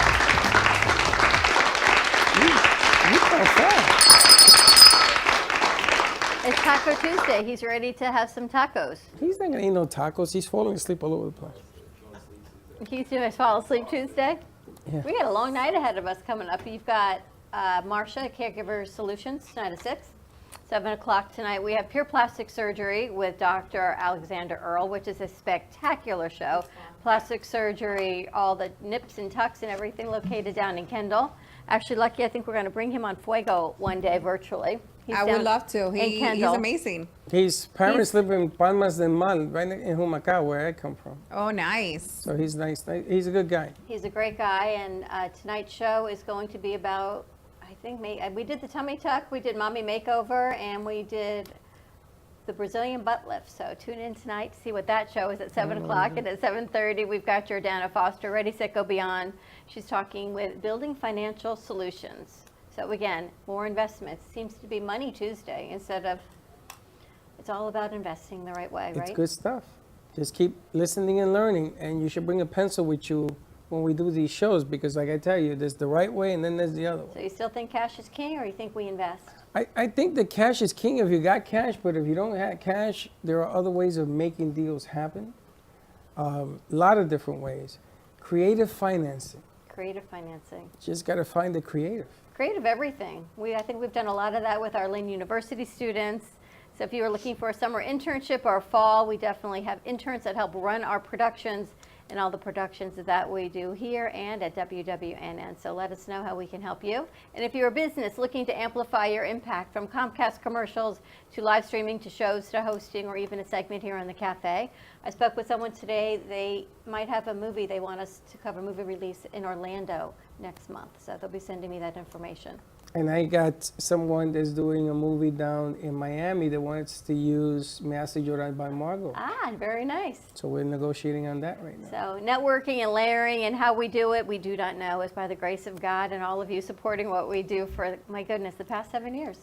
It's Taco Tuesday. He's ready to have some tacos. He's not gonna eat no tacos. He's falling asleep all over the place. He's doing Fall Asleep Tuesday. Yeah. We got a long night ahead of us coming up. You've got Marcia, Caregiver Solutions, tonight at 6. 7 o'clock tonight, we have Pure Plastic Surgery with Dr. Alexander Earl, which is a spectacular show. Plastic surgery, all the nips and tucks and everything located down in Kendall. Actually, Lucky, I think we're going to bring him on Fuego one day virtually. I would love to. He's Kendall. amazing. His parents live in Palmas del Mar, right in Humacao, where I come from. Oh, nice. So he's nice. He's a good guy. He's a great guy, and tonight's show is going to be about, I think, we did the tummy tuck, we did mommy makeover, and we did the Brazilian butt lift. So tune in tonight to see what that show is at 7 o'clock. And at 7:30, we've got Jordana Foster, Ready, Set, Go Beyond. She's talking with Building Financial Solutions. So again, more investments. Seems to be Money Tuesday instead of, it's all about investing the right way, right? It's good stuff. Just keep listening and learning, and you should bring a pencil with you when we do these shows, because like I tell you, there's the right way and then there's the other way. So you still think cash is king, or you think we invest? I think the cash is king if you got cash, but if you don't have cash, there are other ways of making deals happen. A lot of different ways. Creative financing. Creative financing. Just got to find the creative. Creative everything. I think we've done a lot of that with our Lynn University students. So if you are looking for a summer internship or a fall, we definitely have interns that help run our productions and all the productions that we do here and at WWNN. So let us know how we can help you. And if you're a business looking to amplify your impact, from Comcast commercials to live streaming to shows to hosting or even a segment here on the cafe. I spoke with someone today. They might have a movie they want us to cover, movie release in Orlando next month. So they'll be sending me that information. And I got someone that's doing a movie down in Miami that wants to use Me Hace Llorar by Margot. Ah, very nice. So we're negotiating on that right now. So networking and layering and how we do it, we do not know. It's by the grace of God and all of you supporting what we do for, my goodness, the past 7 years.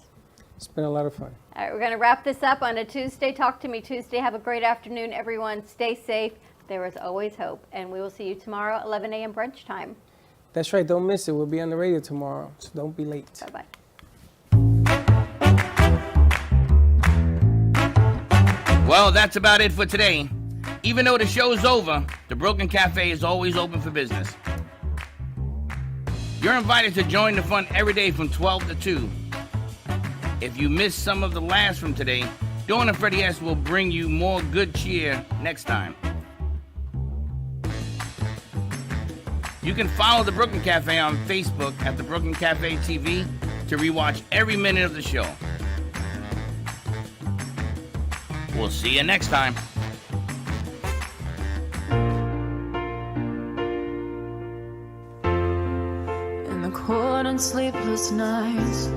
It's been a lot of fun. All right, we're going to wrap this up on a Tuesday. Talk to me Tuesday. Have a great afternoon, everyone. Stay safe. There is always hope. And we will see you tomorrow, 11 a.m. brunch time. That's right. Don't miss it. We'll be on the radio tomorrow, so don't be late. Bye-bye. Well, that's about it for today. Even though the show's over, the Brooklyn Cafe is always open for business. You're invited to join the fun every day from 12 to 2. If you missed some of the laughs from today, Dawn and Freddie S. will bring you more good cheer next time. You can follow the Brooklyn Cafe on Facebook at the Brooklyn Cafe TV to rewatch every minute of the show. We'll see you next time. the cold and sleepless nights,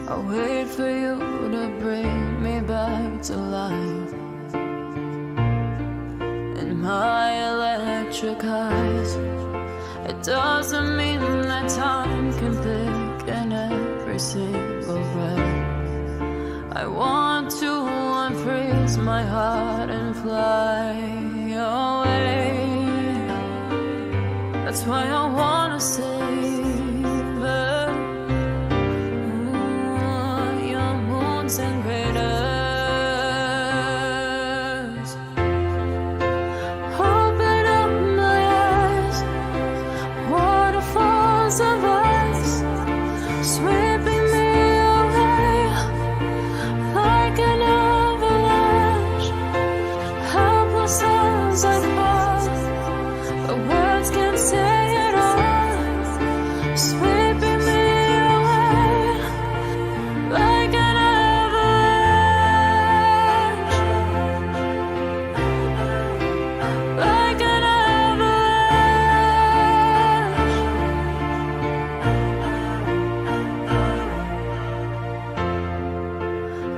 I wait for you to bring me back to life. In my electric eyes, it doesn't mean that time can pick in every single breath. I want to unfreeze my heart and fly away. That's why I wanna save it. Your moons and craters. Open up my eyes, waterfalls of ice, sweeping me away like an avalanche. Helpless as I fall, the words can't say it all, sweeping me away like an avalanche, like an avalanche.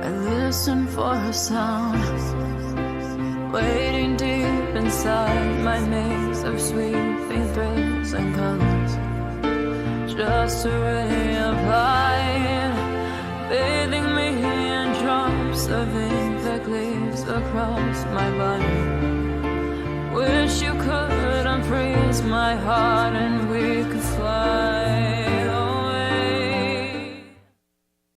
I listen for a sound, waiting deep inside my maze of sweeping thrills and colors, just a ray of light, bathing me in drops of ink that gleams across my body. Wish you could unfreeze my heart and